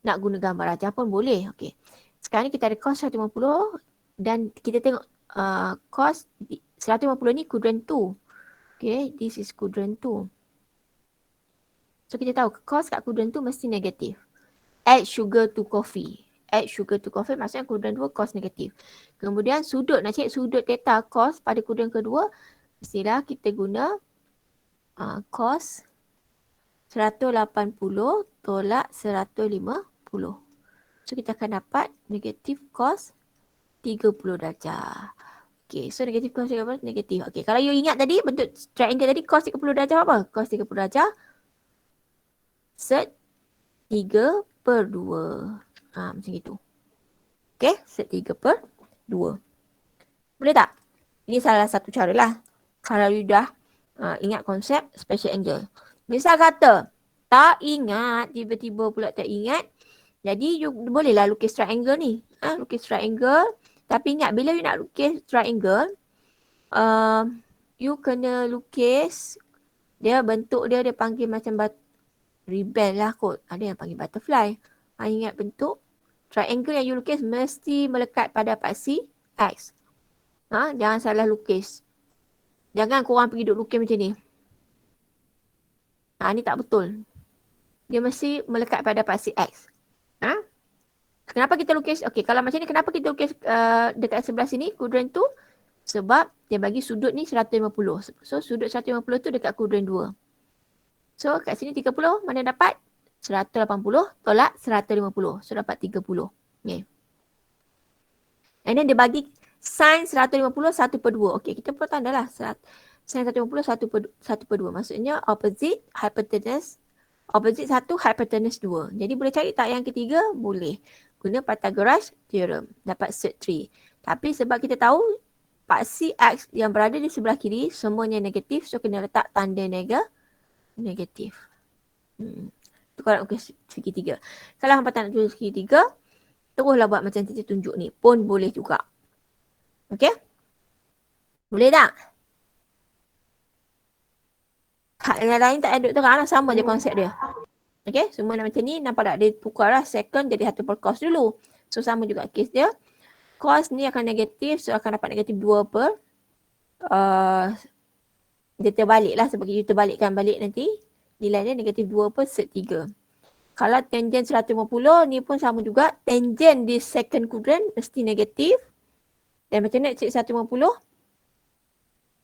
Nak guna gambar rajah pun boleh. Okey. Sekarang ni kita ada cos 150 dan kita tengok cos 150 ni kuadran 2. Okey, this is kuadran 2. So kita tahu cos kat kuadran 2 mesti negatif. Add sugar to coffee. Add sugar to coffee maksudnya kuadran 2 cos negatif. Kemudian sudut, nak cari sudut theta cos pada kuadran kedua, mestilah kita guna cos 180 tolak 150. So kita akan dapat negatif cos 30 darjah. Okay, so negatif cos 30 negatif. Okay, kalau you ingat tadi bentuk triangle tadi cos 30 darjah apa? Cos 30 darjah sec 3/2. Macam itu. Okay, sec 3/2. Boleh tak? Ini salah satu cara lah. Kalau you dah ingat konsep special angle. Misal kata, tak ingat, tiba-tiba pula tak ingat. Jadi you bolehlah lukis triangle ni. Lukis triangle. Tapi ingat bila you nak lukis triangle, you kena lukis, dia bentuk dia panggil macam ribbon lah kot. Ada yang panggil butterfly. Ingat bentuk triangle yang you lukis mesti melekat pada paksi X. Jangan salah lukis. Jangan korang pergi duduk lukis macam ni. Ni tak betul. Dia mesti melekat pada paksi X. Kenapa kita lukis? Okey, kalau macam ni kenapa kita lukis dekat sebelah sini kuadran tu? Sebab dia bagi sudut ni 150. So sudut 150 tu dekat kuadran 2. So kat sini 30 mana dapat? 180 tolak 150. So dapat 30. Okay. And then dia bagi sin 150 1/2. Okay, kita pun tanda lah. Sin 150 1/2. Maksudnya opposite hypotenuse. Opposite 1, hypotenuse 2. Jadi boleh cari tak yang ketiga? Boleh. Guna Pythagoras theorem. Dapat cert 3. Tapi sebab kita tahu paksi X yang berada di sebelah kiri semuanya negatif. So kena letak tanda negatif. Itu kalau nak segitiga. Kalau hampa tak nak tulis segitiga, teruslah buat macam titik tunjuk ni. Pun boleh juga. Okay? Boleh tak? Yang lain tak ada terang lah. Sama je konsep dia. Okay? Semua macam ni. Nampak tak? Dia tukar lah second jadi 1 per cos dulu. So sama juga case dia. Cos ni akan negatif. So akan dapat negatif 2 per. Dia terbalik lah. Sebab kita terbalikkan balik nanti. Nilai dia negatif 2 per sec 3. Kalau tangent 150 ni pun sama juga. Tangent di second quadrant mesti negatif. Dan macam nak cek 150.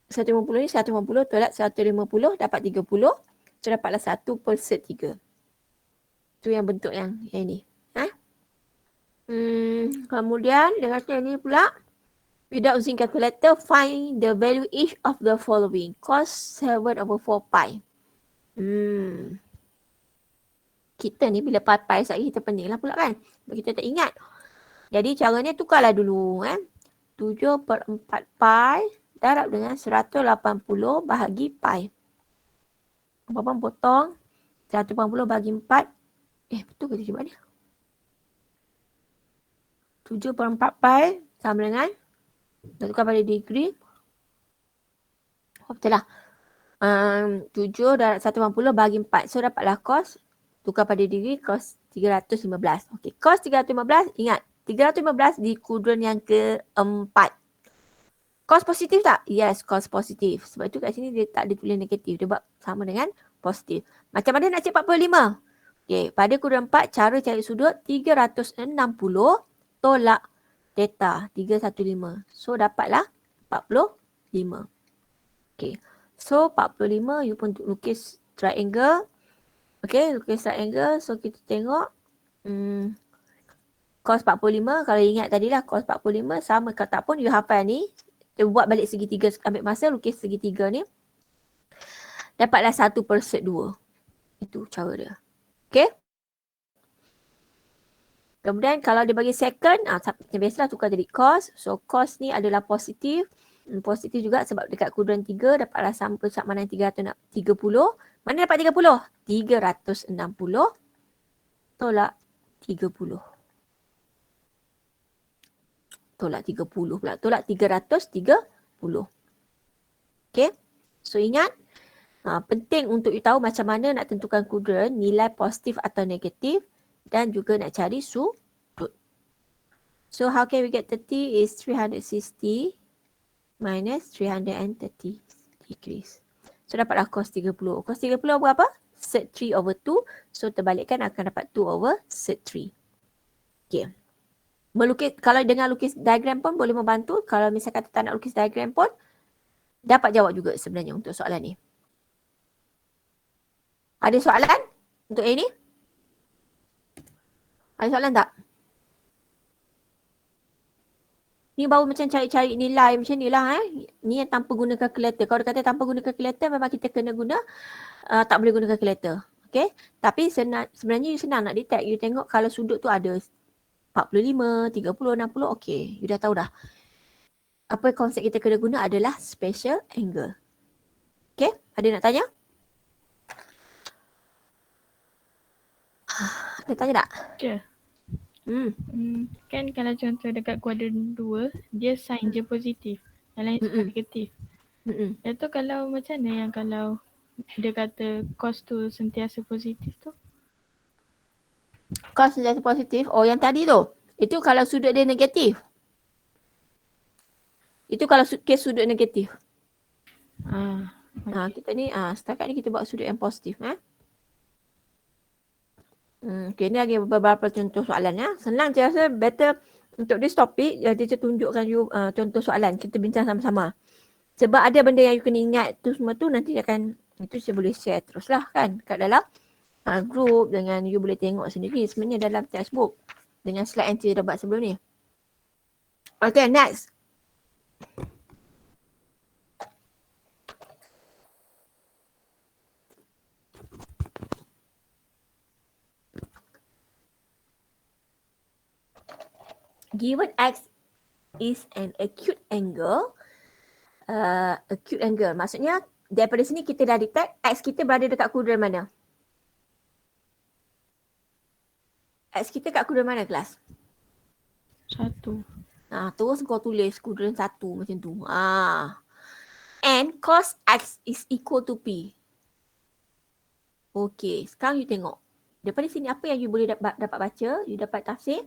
150 ni 150 tolak 150 dapat 30. So dapatlah 1 per sec 3. Tu yang bentuk yang ni. Kemudian dengan ni pula. Without using calculator, find the value each of the following. Cos 7/4 pi. Kita ni bila pi sekali kita pening lah pula kan. Kita tak ingat. Jadi caranya tukarlah dulu. 7/4 pi darab dengan 180 bahagi pi. Apa-apa potong. 180 bahagi 4. Betul ke cuba ni? 7/4 pi sama dengan. Dah tukar pada degree. Betul lah. 7 darab 180 bahagi 4. So dapatlah cos. Tukar pada degree cos 315. Okey, cos 315 ingat 315 di kuadran yang keempat. Cos positif tak? Yes, cos positif. Sebab tu kat sini dia tak ditulis negatif. Dia buat sama dengan positif. Macam mana nak cek 45? Okey, pada kuadran 4 cara cari sudut 360 tolak theta 315. So dapatlah 45. Okey. So 45 you pun lukis triangle. Okay, lukis triangle. So kita tengok cos 45. Kalau ingat tadi lah cos 45 sama kalau tak pun you hafal ni. Kita buat balik segitiga, ambil masa lukis segitiga ni. Dapatlah 1 per sec 2. Itu cara dia. Okay. Kemudian kalau dia bagi second, biasalah tukar jadi cos. So cos ni adalah positif. Positif juga sebab dekat kuadran 3 dapatlah sama mana 330. Mana dapat 30? 360 tolak 30. Tolak 30 pula. Tolak 330. Okay. So ingat, penting untuk you tahu macam mana nak tentukan kuadran, nilai positif atau negatif dan juga nak cari sudut. So how can we get 30 is 360 minus 330 degrees. So dapatlah cos 30. Cos 30 berapa? Sec 3/2. So terbalikkan akan dapat 2/sec 3. Okay. Melukis, kalau dengan lukis diagram pun boleh membantu. Kalau misalkan tak nak lukis diagram pun dapat jawab juga sebenarnya untuk soalan ni. Ada soalan untuk ini? Ada soalan tak? Ni baru macam cari-cari nilai macam ni lah. Ni yang tanpa guna kalkulator. Kalau dia kata tanpa guna kalkulator memang kita kena guna. Tak boleh guna kalkulator. Okay. Tapi sebenarnya you senang nak detect. You tengok kalau sudut tu ada 45, 30, 60. Okay. You dah tahu dah. Apa konsep kita kena guna adalah special angle. Okay. Ada nak tanya? Ada tanya tak? Ya. Kan kalau contoh dekat kuadran 2, dia sign je positif. Yang lain negatif. Itu kalau macam mana yang kalau dia kata cos tu sentiasa positif tu? Cos sentiasa positif. Oh yang tadi tu. Itu kalau sudut dia negatif. Itu kalau kes sudut negatif. Kita ni setakat ni kita buat sudut yang positif. Okay, ni lagi beberapa contoh soalan ya. Senang saya rasa better untuk this topic. Dia tunjukkan you contoh soalan. Kita bincang sama-sama. Sebab ada benda yang you kena ingat tu semua tu nanti akan Itu saya boleh share terus lah kan kat dalam group dengan you boleh tengok sendiri sebenarnya dalam textbook dengan slide yang saya dah buat sebelum ni. Okay, next. Given X is an acute angle, maksudnya daripada sini kita dah detect X kita berada dekat kuadran mana? X kita kat kuadran mana kelas? 1. Terus kau tulis kuadran 1 macam tu. And cos X is equal to P. Okay, sekarang you tengok. Daripada sini apa yang you boleh dapat baca, you dapat tafsir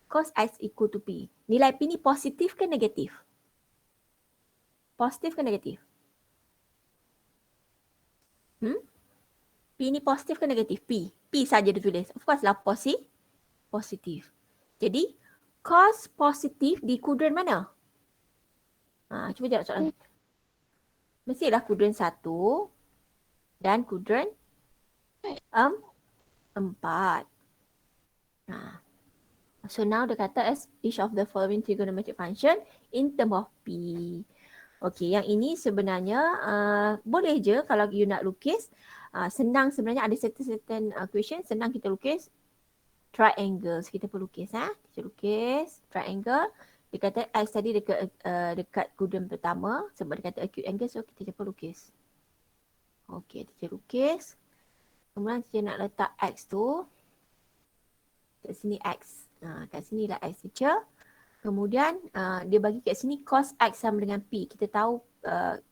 cos X equal to P. Nilai P ni positif ke negatif? Positif ke negatif? P ni positif ke negatif? P. P saja dia tulis. Of course lah positif. Jadi cos positif di kuadran mana? Cuba jawab soalan. Mestilah kuadran 1 dan kuadran 4. So now dia kata as each of the following trigonometric function in term of P. Okay, yang ini sebenarnya boleh je kalau you nak lukis. Senang sebenarnya ada certain question senang kita lukis triangles. Kita perlu lukis. Kita lukis triangle. Dia kata X tadi dekat kuadran pertama sebab dia kata acute angle, so kita perlu lukis. Okay, kita lukis. Kemudian kita nak letak X tu kat sini X. Kat sini lah X teacher. Kemudian dia bagi kat sini cos X sama dengan P. Kita tahu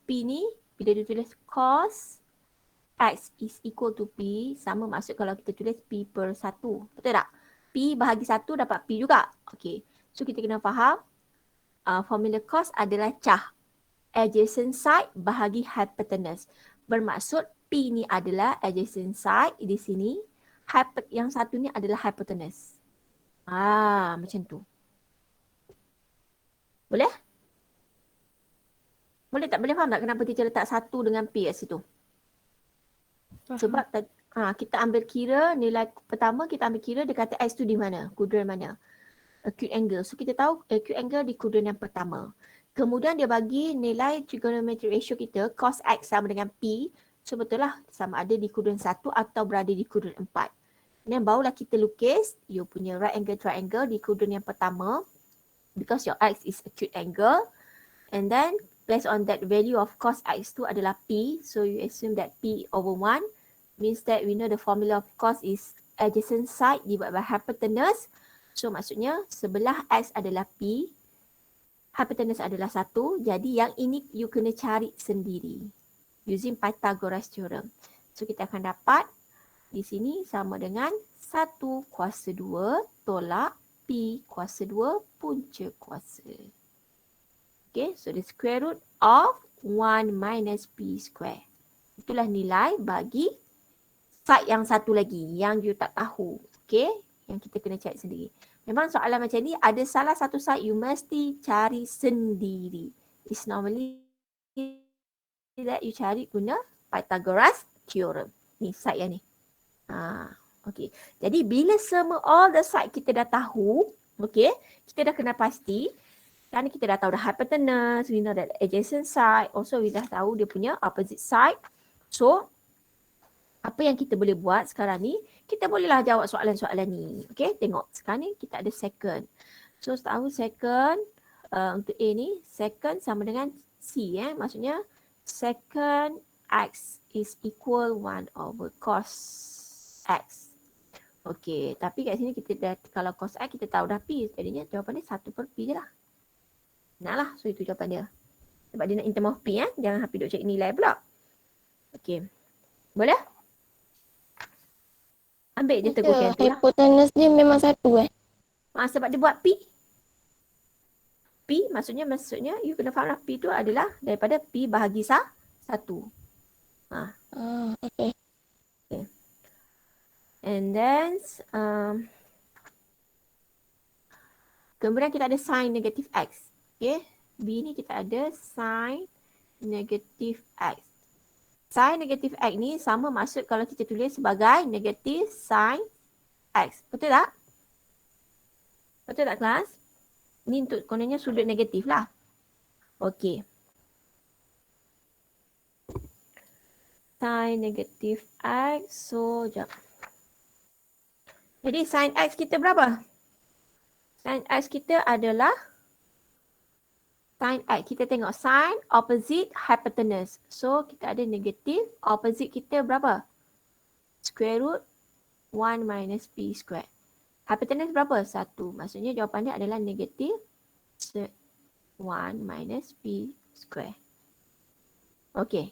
P ni bila dia tulis cos X is equal to P, sama maksud kalau kita tulis P per 1. Betul tak? P bahagi 1 dapat P juga. Okay. So kita kena faham formula cos adalah cah adjacent side bahagi hypotenuse. Bermaksud P ni adalah adjacent side di sini. Yang satu ni adalah hypotenuse. Macam tu. Boleh? Boleh tak? Boleh faham tak kenapa teacher letak 1 dengan P kat situ? Faham. Sebab kita ambil kira nilai pertama, kita ambil kira dia kata X tu di mana? Kuadran mana? Acute angle. So kita tahu acute angle di kuadran yang pertama. Kemudian dia bagi nilai trigonometric ratio kita cos X sama dengan P. So betul lah sama ada di kuadran 1 atau berada di kuadran 4. Dan barulah kita lukis you punya right angle triangle di kuadran yang pertama because your X is acute angle. And then based on that value of cos X tu adalah P. So you assume that P over 1 means that we know the formula of cos is adjacent side divided by hypotenuse. So maksudnya sebelah X adalah P, hypotenuse adalah 1. Jadi yang ini you kena cari sendiri using Pythagoras theorem. So kita akan dapat di sini sama dengan 1 kuasa 2 tolak P kuasa 2 punca kuasa. Okay, so the square root of 1 minus P square. Itulah nilai bagi side yang satu lagi yang you tak tahu. Okay, yang kita kena cari sendiri. Memang soalan macam ni ada salah satu side you mesti cari sendiri. It's normally that you cari guna Pythagoras theorem. Ni side yang ni. Okay. Jadi bila semua all the side kita dah tahu, okay, kita dah kena pasti. Kerana kita dah tahu dah hypotenuse, we know that adjacent side, also we dah tahu dia punya opposite side. So, apa yang kita boleh buat sekarang ni, kita bolehlah jawab soalan-soalan ni. Okay, tengok. Sekarang ni kita ada second. So, tahu second, untuk A ni, second sama dengan C. Maksudnya, second X is equal 1 over cos X. Okay, tapi kat sini kita dah, kalau cos X kita tahu dah P. Jadinya jawapan dia 1 per P je lah. Nak lah, so itu jawapan dia. Sebab dia nak in term of P, jangan happy duk cari nilai pula. Okay, boleh? Ambil je tegur cancel lah. Hypotenuse dia memang 1 Sebab dia buat P. P maksudnya you kena faham lah P tu adalah daripada P bahagi 1. Okay. And then kemudian kita ada sin negatif X. Okay, B ni kita ada sin negatif X. Sin negatif X ni sama maksud kalau kita tulis sebagai negatif sin X. Betul tak? Betul tak kelas? Ni untuk kononnya sudut negatif lah. Okey. Sin negatif X. So, jap. Jadi sin X kita berapa? Sin X kita adalah sin X. Kita tengok sin opposite hypotenuse. So, kita ada negatif. Opposite kita berapa? Square root 1 minus P square. Hypotenuse berapa? 1. Maksudnya jawapan dia adalah negatif 1 minus P square. Okey.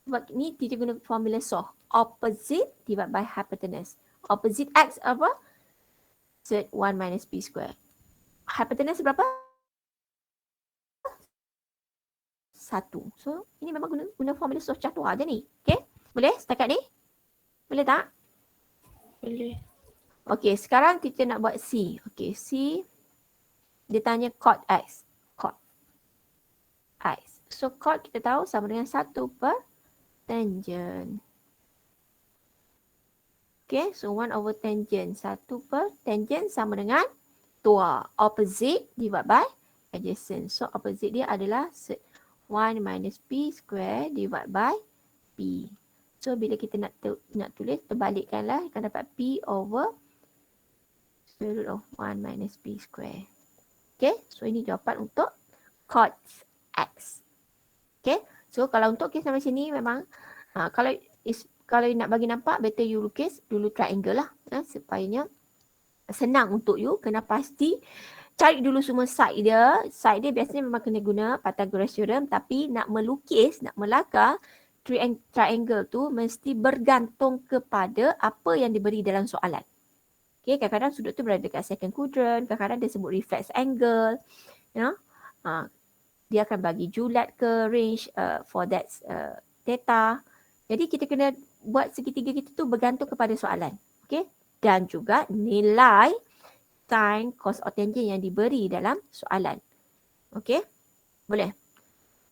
Sebab ni kita guna formula SOH. Opposite divided by hypotenuse. Opposite X apa? 1 minus P square. Hypotenuse berapa? 1. So, ini memang guna formula SOH catur aja ni. Okay? Boleh setakat ni? Boleh tak? Boleh. Okey, sekarang kita nak buat C. Okey, C dia tanya cot X. Cot X. So, cot kita tahu sama dengan 1 per tangent. Okey, so 1 over tangent. 1 per tangent sama dengan 2. Opposite divided by adjacent. So, opposite dia adalah 1 minus P square divided by P. So, bila kita nak tulis, terbalikkanlah. Akan dapat P over square root of 1 minus P square. Okay, so ini jawapan untuk cot X. Okay, so kalau untuk kes macam ni memang kalau nak bagi nampak, better you lukis dulu triangle lah. Supaya senang untuk you. Kena pasti cari dulu semua side dia. Side dia biasanya memang kena guna Pythagoras theorem. Tapi nak melukis, nak melakar triangle tu mesti bergantung kepada apa yang diberi dalam soalan. Okay, kadang-kadang sudut tu berada dekat second quadrant, kadang-kadang dia sebut reflex angle. Dia akan bagi julat ke range for that theta. Jadi kita kena buat segitiga kita tu bergantung kepada soalan. Okay, dan juga nilai sin, cos atau tangent yang diberi dalam soalan. Okay, boleh.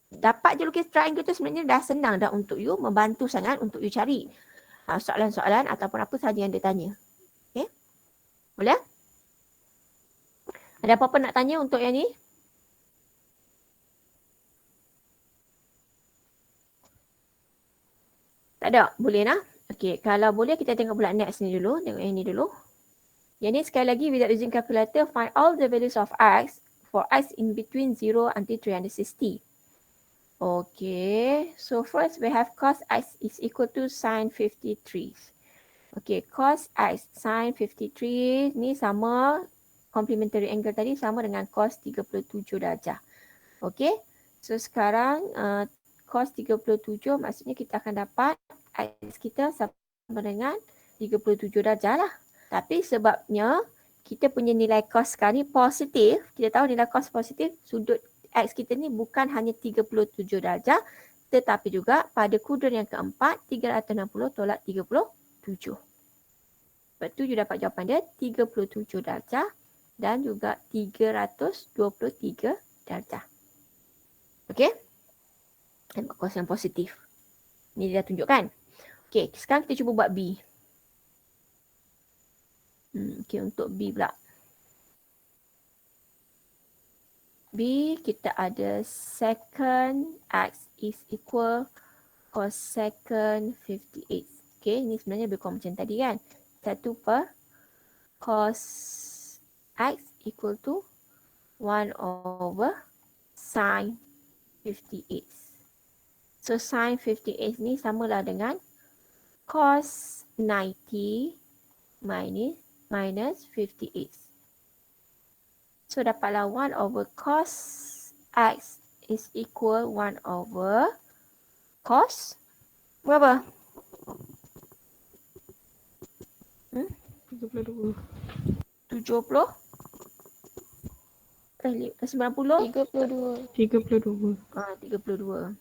Dapat je lukis triangle tu sebenarnya dah senang dah untuk you, membantu sangat untuk you cari soalan-soalan ataupun apa sahaja yang dia tanya. Okay, boleh? Ada apa-apa nak tanya untuk yang ni? Tak ada? Boleh lah. Okay, kalau boleh kita tengok pula next ni dulu. Tengok yang ni dulu. Yang ni sekali lagi, without using calculator, find all the values of x for x in between 0 until 360. Okay, so first we have cos x is equal to sin 53. Okay, cos x sin 53 ni sama, complementary angle tadi sama dengan cos 37 darjah. Okay, so sekarang cos 37 maksudnya kita akan dapat x kita sama dengan 37 darjah lah. Tapi sebabnya kita punya nilai cos sekarang ni positif, kita tahu nilai cos positif, sudut X kita ni bukan hanya 37 darjah tetapi juga pada kudran yang keempat 360 tolak 37. Sebab tu you dapat jawapan dia 37 darjah dan juga 323 darjah. Okey? Nampak cos yang positif. Ni dia dah tunjukkan. Okey, sekarang kita cuba buat B. Okey, untuk B pula. B, kita ada secant x is equal cosecant 58. Okay, ni sebenarnya lebih kurang macam tadi kan. 1 per cos x equal to 1 over sin 58. So, sin 58 ni samalah dengan cos 90 minus 58. So, dapatlah 1 over cos x is equal 1 over cos berapa? 32. 70? 90? 32. 32. 32.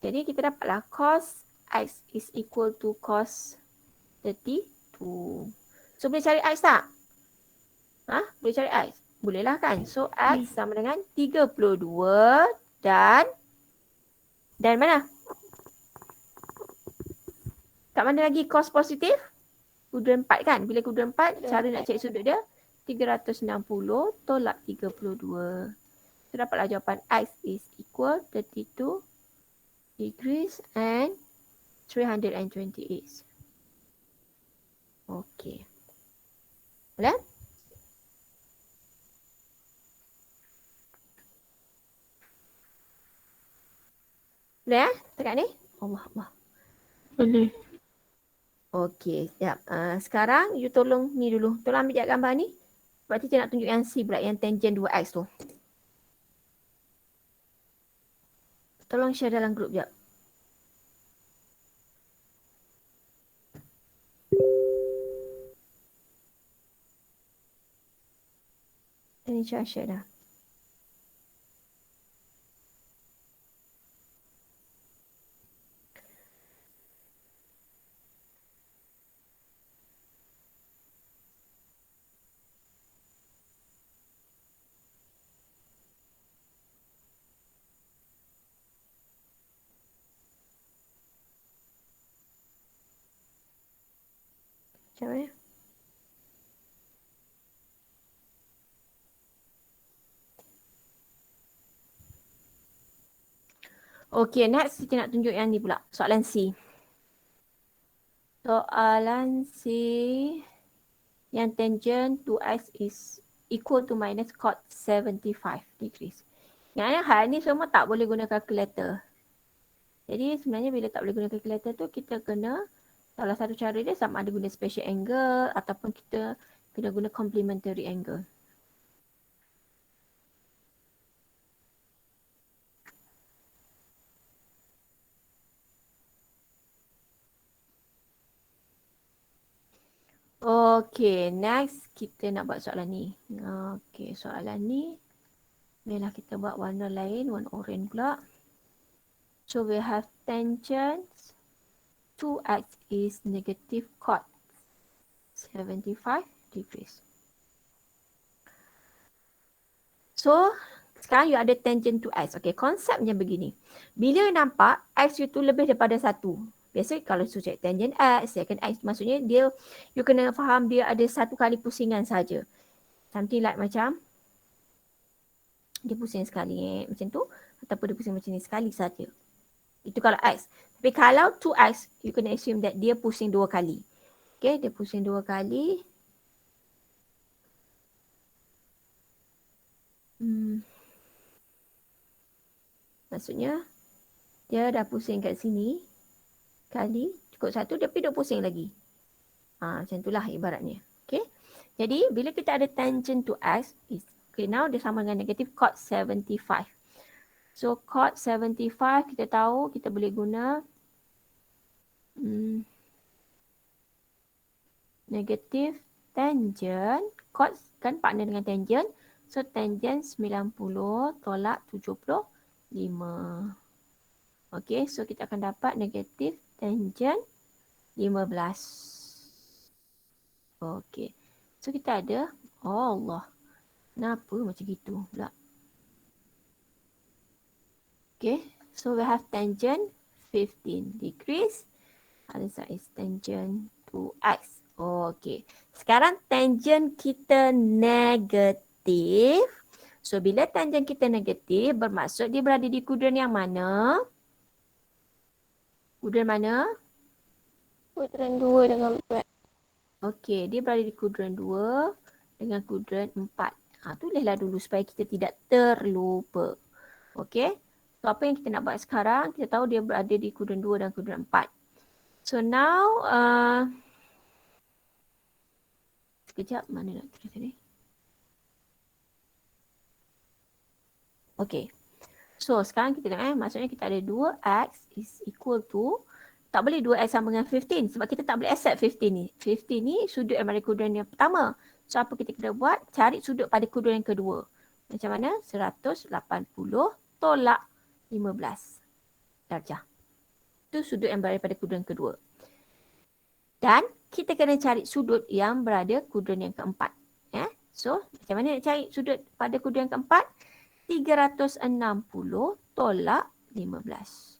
Jadi, kita dapatlah cos x is equal to cos 32. So, boleh cari x tak? Boleh cari x? Bolehlah kan? So, x sama dengan 32 dan mana? Kat mana lagi cos positif? Kudran 4 kan? Bila kudran 4, Kudran cara nak 4. cari sudut dia 360 tolak 32. So dapatlah jawapan X is equal 32 degrees and 328. Okay. Boleh? Boleh tekan ni? Allah. Boleh. Okey, siap. Sekarang you tolong ni dulu. Tolong ambil gambar ni. Sebab kita nak tunjuk yang C pula, yang tangent 2x tu. Tolong share dalam grup jap. Ini share dah. Macam mana? Okay, next kita nak tunjuk yang ni pula. Soalan C. Soalan C. Yang tangent 2x is equal to minus cot 75 degrees. Yang hal ni semua tak boleh guna calculator. Jadi sebenarnya bila tak boleh guna calculator tu, kita kena, salah satu cara dia sama ada guna special angle ataupun kita kena guna complementary angle. Okay, next kita nak buat soalan ni. Okay, soalan ni biarlah kita buat warna lain, warna orange pula. So we have tangent 2x is negative cot 75 degrees. So sekarang you ada tangent 2x. Okay, konsepnya begini. Bila nampak x itu lebih daripada 1. Biasa kalau you cari tangent x, secant x, maksudnya dia, you kena faham dia ada satu kali pusingan saja. Something like macam dia pusing sekali macam tu, ataupun dia pusing macam ni sekali saja. Itu kalau x. Tapi kalau 2x, you kena assume that dia pusing 2 kali. Okay, dia pusing 2 kali. Maksudnya dia dah pusing kat sini kali, cukup satu, tapi dia pusing lagi. Macam itulah ibaratnya. Okay. Jadi bila kita ada tangent to x, okay, now dia sama dengan negatif cot 75. So cot 75 kita tahu kita boleh guna negatif tangent, cot kan partner dengan tangent. So tangent 90 tolak 75. Okay, so kita akan dapat negatif tangent 15. Okay, so kita ada, oh Allah, kenapa macam gitu pula? Okay, so we have tangent 15 degrees. Other side is tangent 2x. Okay, sekarang tangent kita negatif. So bila tangent kita negatif, bermaksud dia berada di kudran yang mana? Kudran mana? Kudran 2 dengan 4. Okey, dia berada di kudran 2 dengan kudran 4. Tulislah dulu supaya kita tidak terlupa. Okey. So apa yang kita nak buat sekarang, kita tahu dia berada di kudran 2 dan kudran 4. So now, sekejap, mana nak tulis tadi? Okey. So sekarang kita tengok maksudnya kita ada 2x is equal to, tak boleh 2x sama dengan 15 sebab kita tak boleh accept 15 ni. 15 ni sudut yang pada kudran yang pertama. So apa kita kena buat? Cari sudut pada kudran yang kedua. Macam mana? 180 tolak 15 darjah. Itu sudut yang berada pada kudran kedua. Dan kita kena cari sudut yang berada kudran yang keempat. So macam mana nak cari sudut pada kudran yang keempat? 360 tolak 15.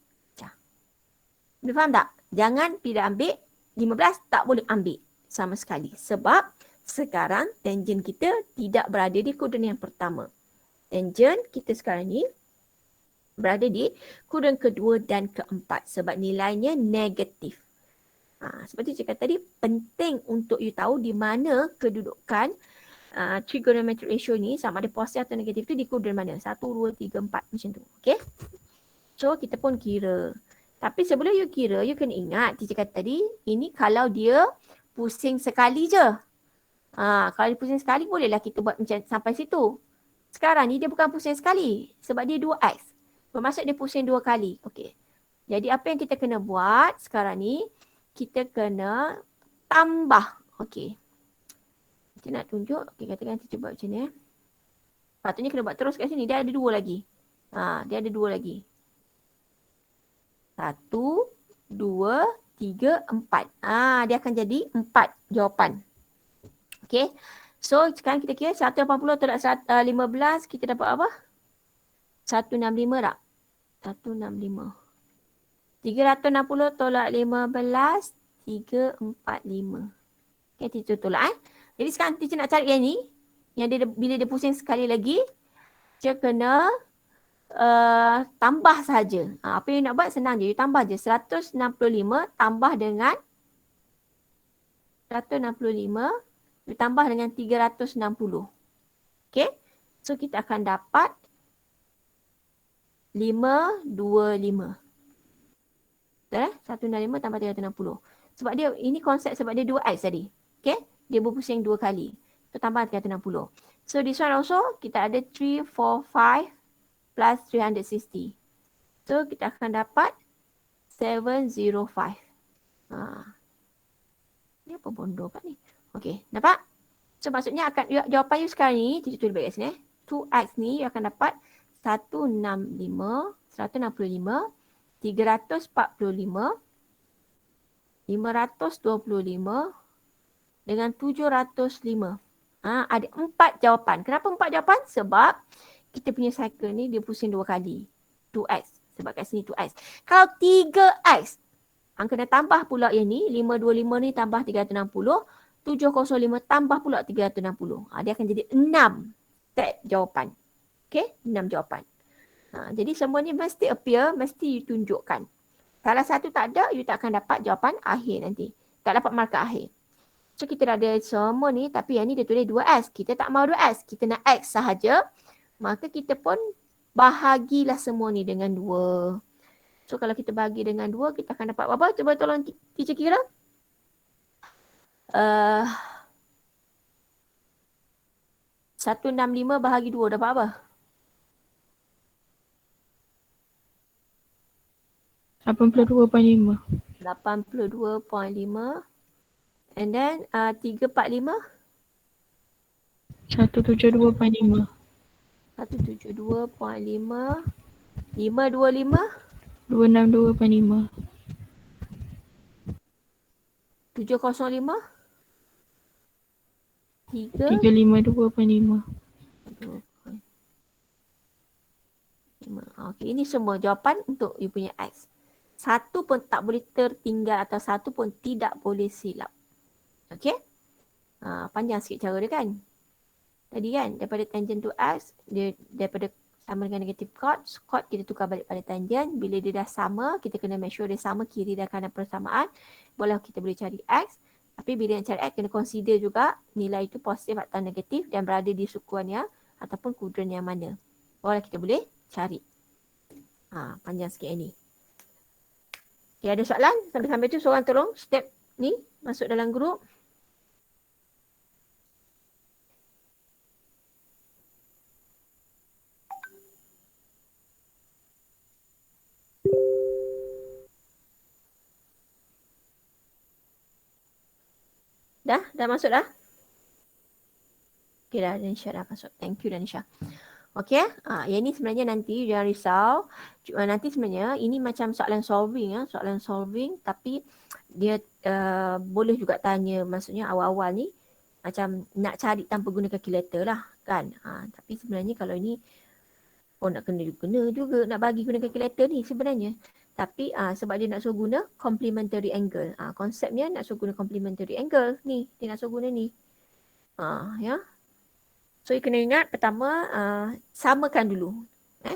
Boleh faham tak? Jangan tidak ambil 15 tak boleh ambil sama sekali. Sebab sekarang tangent kita tidak berada di kuadran yang pertama. Tangent kita sekarang ni berada di kuadran kedua dan keempat sebab nilainya negatif. Seperti cakap tadi, penting untuk you tahu di mana kedudukan trigonometric ratio ni sama ada positif atau negatif tu di kuadran mana. 1, 2, 3, 4 macam tu. Okay. So kita pun kira. Tapi sebelum you kira, you kena ingat teacher kata tadi, ini kalau dia pusing sekali je. Kalau dia pusing sekali bolehlah kita buat macam sampai situ. Sekarang ni dia bukan pusing sekali sebab dia 2x. Bermaksud dia pusing 2 kali. Okay. Jadi apa yang kita kena buat sekarang ni, kita kena tambah. Okay. Kita nak tunjuk. Okay, katakan kita buat macam ni. Patutnya kena buat terus kat sini. Dia ada 2 lagi. Dia ada 2 lagi. 1, 2, 3, 4. Dia akan jadi 4 jawapan. Okay. So sekarang kita kira 180 tolak 15 kita dapat apa? 165 tak? 165. 360 tolak 15, 345. Okay, teacher tolak Jadi sekarang teacher nak cari yang ni. Yang dia bila dia pusing sekali lagi, teacher kena tambah saja. Apa yang nak buat senang je. You tambah je 165 tambah dengan 165 ditambah dengan 360. Okay. So kita akan dapat 525. Betul 165 tambah 360. Sebab dia, ini konsep sebab dia 2x tadi. Okay. Dia berpusing 2 kali. So tambah 360. So this one also kita ada 345 plus 360. So kita akan dapat 705. Ni apa bodoh kat ni? Okay, nampak? So maksudnya akan jawapan you sekarang ni, kita tulis balik kat sini 2x ni you akan dapat 165, 345, 525 dengan 705. Ada 4 jawapan. Kenapa 4 jawapan? Sebab kita punya cycle ni dia pusing 2 kali. 2x. Sebab kat sini 2x. Kalau 3x, kena tambah pula yang ni. 525 ni tambah 360. 705 tambah pula 360. Dia akan jadi 6 set jawapan. Okay, 6 jawapan. Jadi semua ni mesti appear, mesti you tunjukkan. Salah satu tak ada, you tak akan dapat jawapan akhir nanti. Tak dapat markah akhir. So kita dah ada semua ni, tapi yang ni dia tulis 2S. Kita tak mahu 2S, kita nak X sahaja. Maka kita pun bahagilah semua ni dengan 2. So kalau kita bahagi dengan 2, kita akan dapat apa? Cuba tolong teacher kira. 165 bahagi 2 dapat apa? 82.5. 82.5. And then 345. 172.5. 172.5. 525. 262.5. 705. 352.5. Okay, ini semua jawapan untuk you punya X. Satu pun tak boleh tertinggal atau satu pun tidak boleh silap. Okay. Panjang sikit cara dia kan. Tadi kan daripada tangent to X, dia daripada sama dengan negative chord kita tukar balik pada tangent. Bila dia dah sama, kita kena make sure dia sama kiri dan kanan persamaan. Boleh kita boleh cari X. Tapi bila yang cari X, kena consider juga nilai itu positif atau negatif dan berada di sukuan yang ataupun kuadran yang mana. Boleh kita boleh cari. Panjang sikit ini. Okay, ada soalan? Sampai-sampai tu seorang tolong step ni masuk dalam grup. Dah masuk dah? Okay dah, Danisha dah masuk. Thank you Danisha. Okay, yang ni sebenarnya nanti jangan risau. Nanti sebenarnya ini macam soalan solving soalan solving tapi dia boleh juga tanya, maksudnya awal-awal ni macam nak cari tanpa guna calculator lah kan. Tapi sebenarnya kalau ini nak kena juga nak bagi guna calculator ni sebenarnya. Tapi sebab dia nak suruh guna complementary angle. Konsepnya nak suruh guna complementary angle ni. Dia nak suruh guna ni. Ya. So you kena ingat pertama samakan dulu.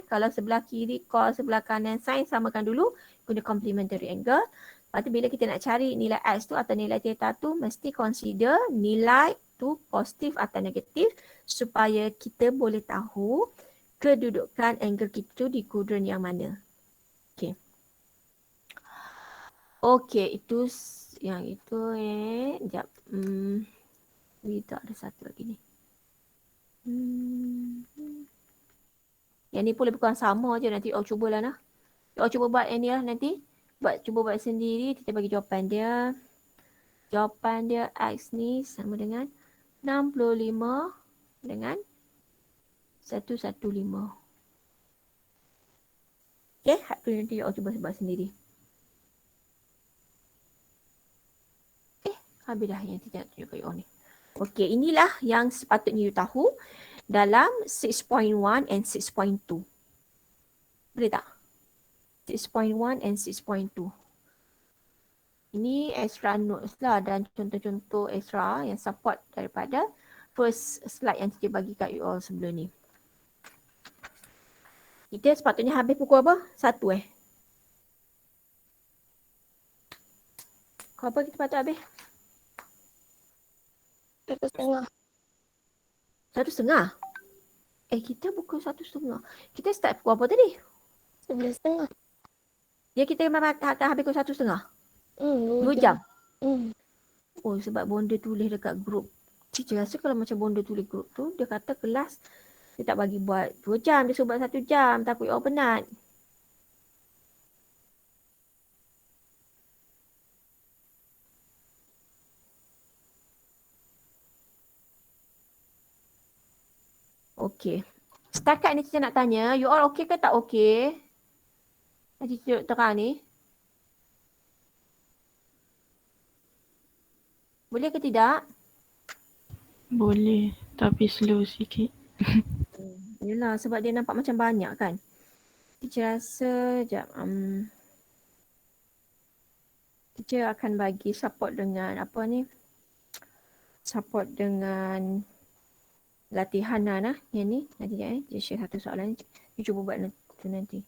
Kalau sebelah kiri cos, sebelah kanan sin, samakan dulu guna complementary angle. Lepas tu bila kita nak cari nilai x tu atau nilai theta tu mesti consider nilai tu positif atau negatif supaya kita boleh tahu kedudukan angle kita tu di kuadran yang mana. Okey. Okey, itu yang itu sekejap. Tak ada satu lagi ni. Yang ni pun lebih kurang sama je, nanti cubalah nah. Cuba buat yang ni lah nanti. Cuba buat sendiri, kita bagi jawapan dia. Jawapan dia X ni sama dengan 65 dengan 115. Okay, tu nanti cuba buat sendiri. Habis dah yang tidak tunjuk kat ni. Okay, inilah yang sepatutnya you tahu dalam 6.1 and 6.2. Boleh tak? 6.1 and 6.2. Ini extra notes lah dan contoh-contoh extra yang support daripada first slide yang saya bagi kat you all sebelum ni. Kita sepatutnya habis pukul apa? 1 Kau apa kita patut habis? 1:30. 1:30? Kita pukul 1:30. Kita start pukul apa tadi? 11:30. Ya kita memang akan habis pukul 1:30? 2 jam. jam? Oh sebab bonda tulis dekat grup. Cikgu rasa kalau macam bonda tulis grup tu, dia kata kelas dia tak bagi buat 2 jam, dia suruh buat 1 jam. Takut you all penat. Okey. Setakat ni kita nak tanya, you all okey ke tak okey? Attitude terang ni. Boleh ke tidak? Boleh, tapi slow sikit. Yelah, sebab dia nampak macam banyak kan. Teacher rasa, sekejap. Teacher akan bagi support dengan apa ni? Support dengan latihan lah. Yang ni, nanti dia share satu soalan. Dia cuba buat nanti.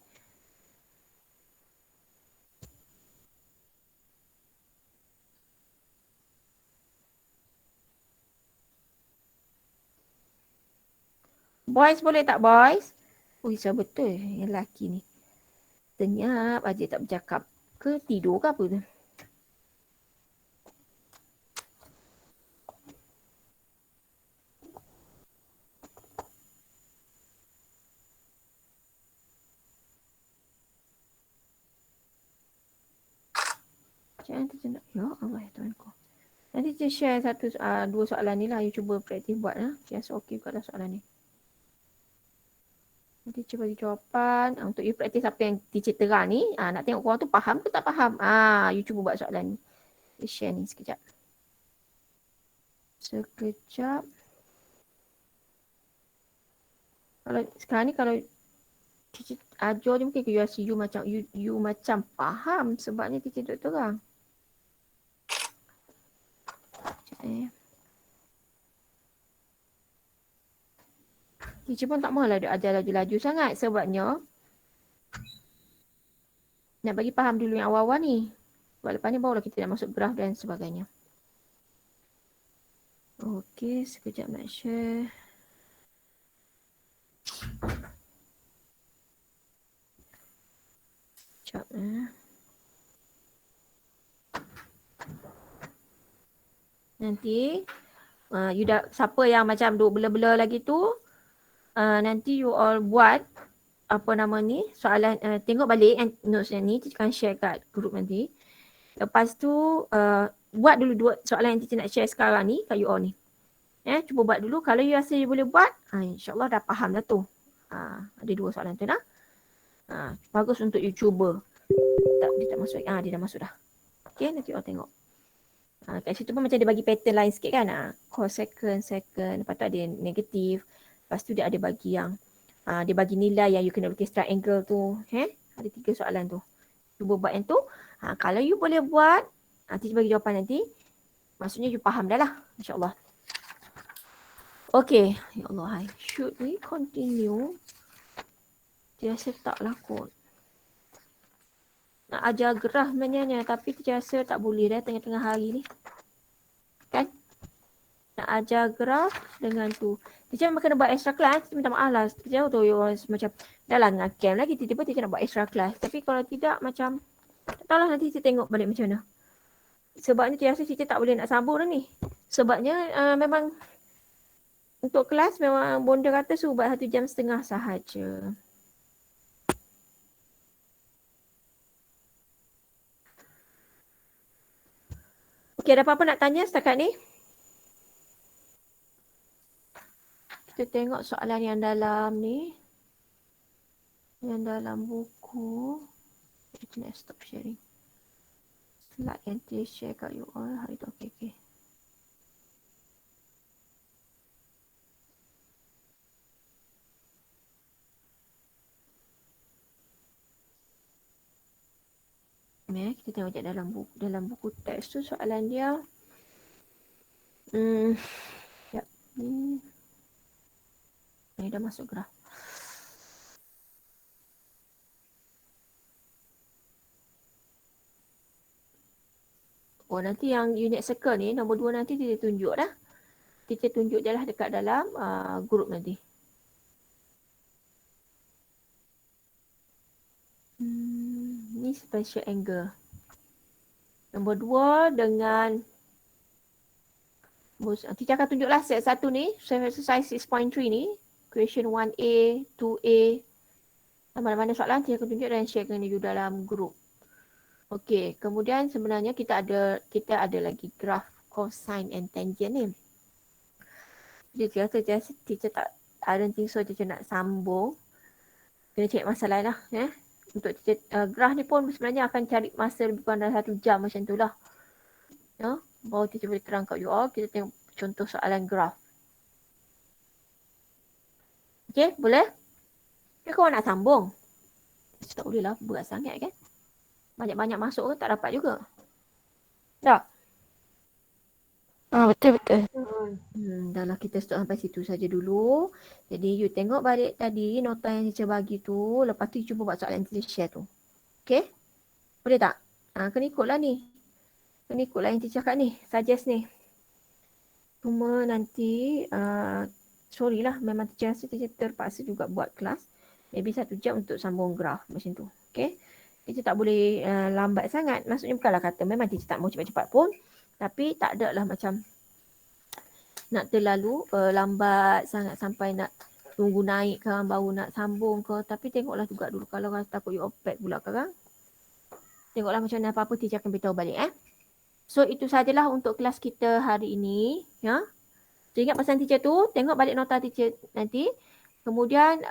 Boys boleh tak boys? Siapa betul yang lelaki ni. Senyap aja tak bercakap. Ke tidur ke apa tu? Ya Allah ya Tuhanku. Nanti saya share dua soalan ni lah. You cuba praktis buat lah. Saya rasa okey juga lah soalan ni. Nanti cuba bagi jawapan. Untuk you praktis apa yang teacher terang ni. Nak tengok korang tu faham ke tak faham. You cuba buat soalan ni. Saya share ni sekejap. Sekejap. Kalau sekarang ni kalau teacher ajar je mungkin you rasa you macam faham. Sebabnya teacher duduk terang. Teacher pun tak mahulah dia ajar laju-laju sangat sebabnya nak bagi faham dulu yang awal-awal ni. Sebab lepas ni barulah kita nak masuk graf dan sebagainya. Okey, sekejap nak share. Sekejap Nanti you dah, siapa yang macam duk bela-bela lagi tu, nanti you all buat apa nama ni, soalan, tengok balik notes yang ni, kita akan share kat group nanti. Lepas tu buat dulu dua soalan yang kita nak share sekarang ni kat you all ni. Cuba buat dulu, kalau you rasa you boleh buat, insyaAllah dah faham dah tu. Ada dua soalan tu dah. Bagus untuk you cuba. Dia tak masuk, dia dah masuk dah. Okay, nanti you all tengok. Kat situ pun macam dia bagi pattern lain sikit kan. Cos second, lepas tu ada negatif. Lepas tu dia ada bagi yang dia bagi nilai yang you kena lukis triangle tu. Ada 3 soalan tu. cuba buat yang tu. Kalau you boleh buat, teacher bagi jawapan nanti. Maksudnya you faham dah lah. InsyaAllah. Okay. Ya Allah. Should we continue? Dia rasa taklah kot. Nak ajar gerah sebenarnya tapi teacher rasa tak boleh dah tengah-tengah hari ni. Kan? Nak ajar graf dengan tu. Teacher memang kena buat extra class. Minta maaf lah. Teacher tu macam dah lah dengan camp lagi. Tiba-tiba teacher nak buat extra class. Tapi kalau tidak macam tak tahulah nanti teacher tengok balik macam mana. Sebabnya teacher rasa teacher tak boleh nak sambung dah ni. Sebabnya memang untuk kelas memang bonda kata suruh buat 1.5 jam sahaja. Okey, ada apa-apa nak tanya setakat ni? Kita tengok soalan yang dalam ni. Yang dalam buku. Kita nak stop sharing. Slide yang dia share kat you all hari tu. Okay. Kita tengok je dalam buku teks tu soalan dia. Sekejap. Ni dah masuk graf. Oh, nanti yang unit circle ni nombor 2 nanti dia tunjuk dah. Kita tunjuk je lah dekat dalam group nanti. Ni special angle. Nombor 2 dengan teacher akan tunjuklah set 1 ni, exercise 6.3 ni, question 1A, 2A. Mana-mana soalan teacher akan tunjuk dan share dengan you dalam group. Okey, kemudian sebenarnya kita ada lagi graph cosine and tangent ni. Dia teacher tak, I don't think so teacher nak sambung. Kena cek masa lain lah. Untuk graf ni pun sebenarnya akan cari masa lebih kurang dalam 1 jam macam tu lah. Baru kita boleh terang kat you all. Kita tengok contoh soalan graf. Okay, boleh? Ke kau nak sambung? Tak boleh lah, berat sangat kan? Banyak-banyak masuk ke tak dapat juga. Tak? Betul. Dah lah kita stop sampai situ saja dulu. Jadi you tengok balik tadi nota yang teacher bagi tu. Lepas tu you cuba buat soalan yang teacher share tu. Okay? Boleh tak? Kena ikutlah ni. Kena ikutlah yang teacher kat ni. Suggest ni. Cuma nanti sorry lah. Memang teacher rasa teacher terpaksa juga buat kelas. Maybe 1 jam untuk sambung graf macam tu. Okay? Teacher tak boleh lambat sangat. Maksudnya bukanlah kata memang teacher tak mau cepat-cepat pun. Tapi tak ada lah macam nak terlalu lambat sangat sampai nak tunggu naik kan baru nak sambung ke. Tapi tengoklah juga dulu kalau rasa takut you opet pula kan. Tengoklah macam mana apa-apa teacher akan beritahu balik So itu sajalah untuk kelas kita hari ini. Ya. So, ingat pesan teacher tu, tengok balik nota teacher nanti. Kemudian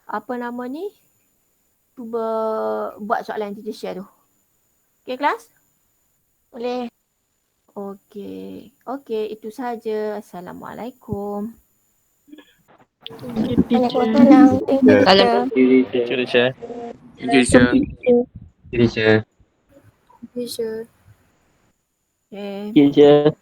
apa nama ni? Cuba buat soalan yang teacher share tu. Okay kelas? Boleh. Okey, itu saja. Assalamualaikum. Waalaikumsalam. Thank you, teacher. Teacher. Okay. Teacher.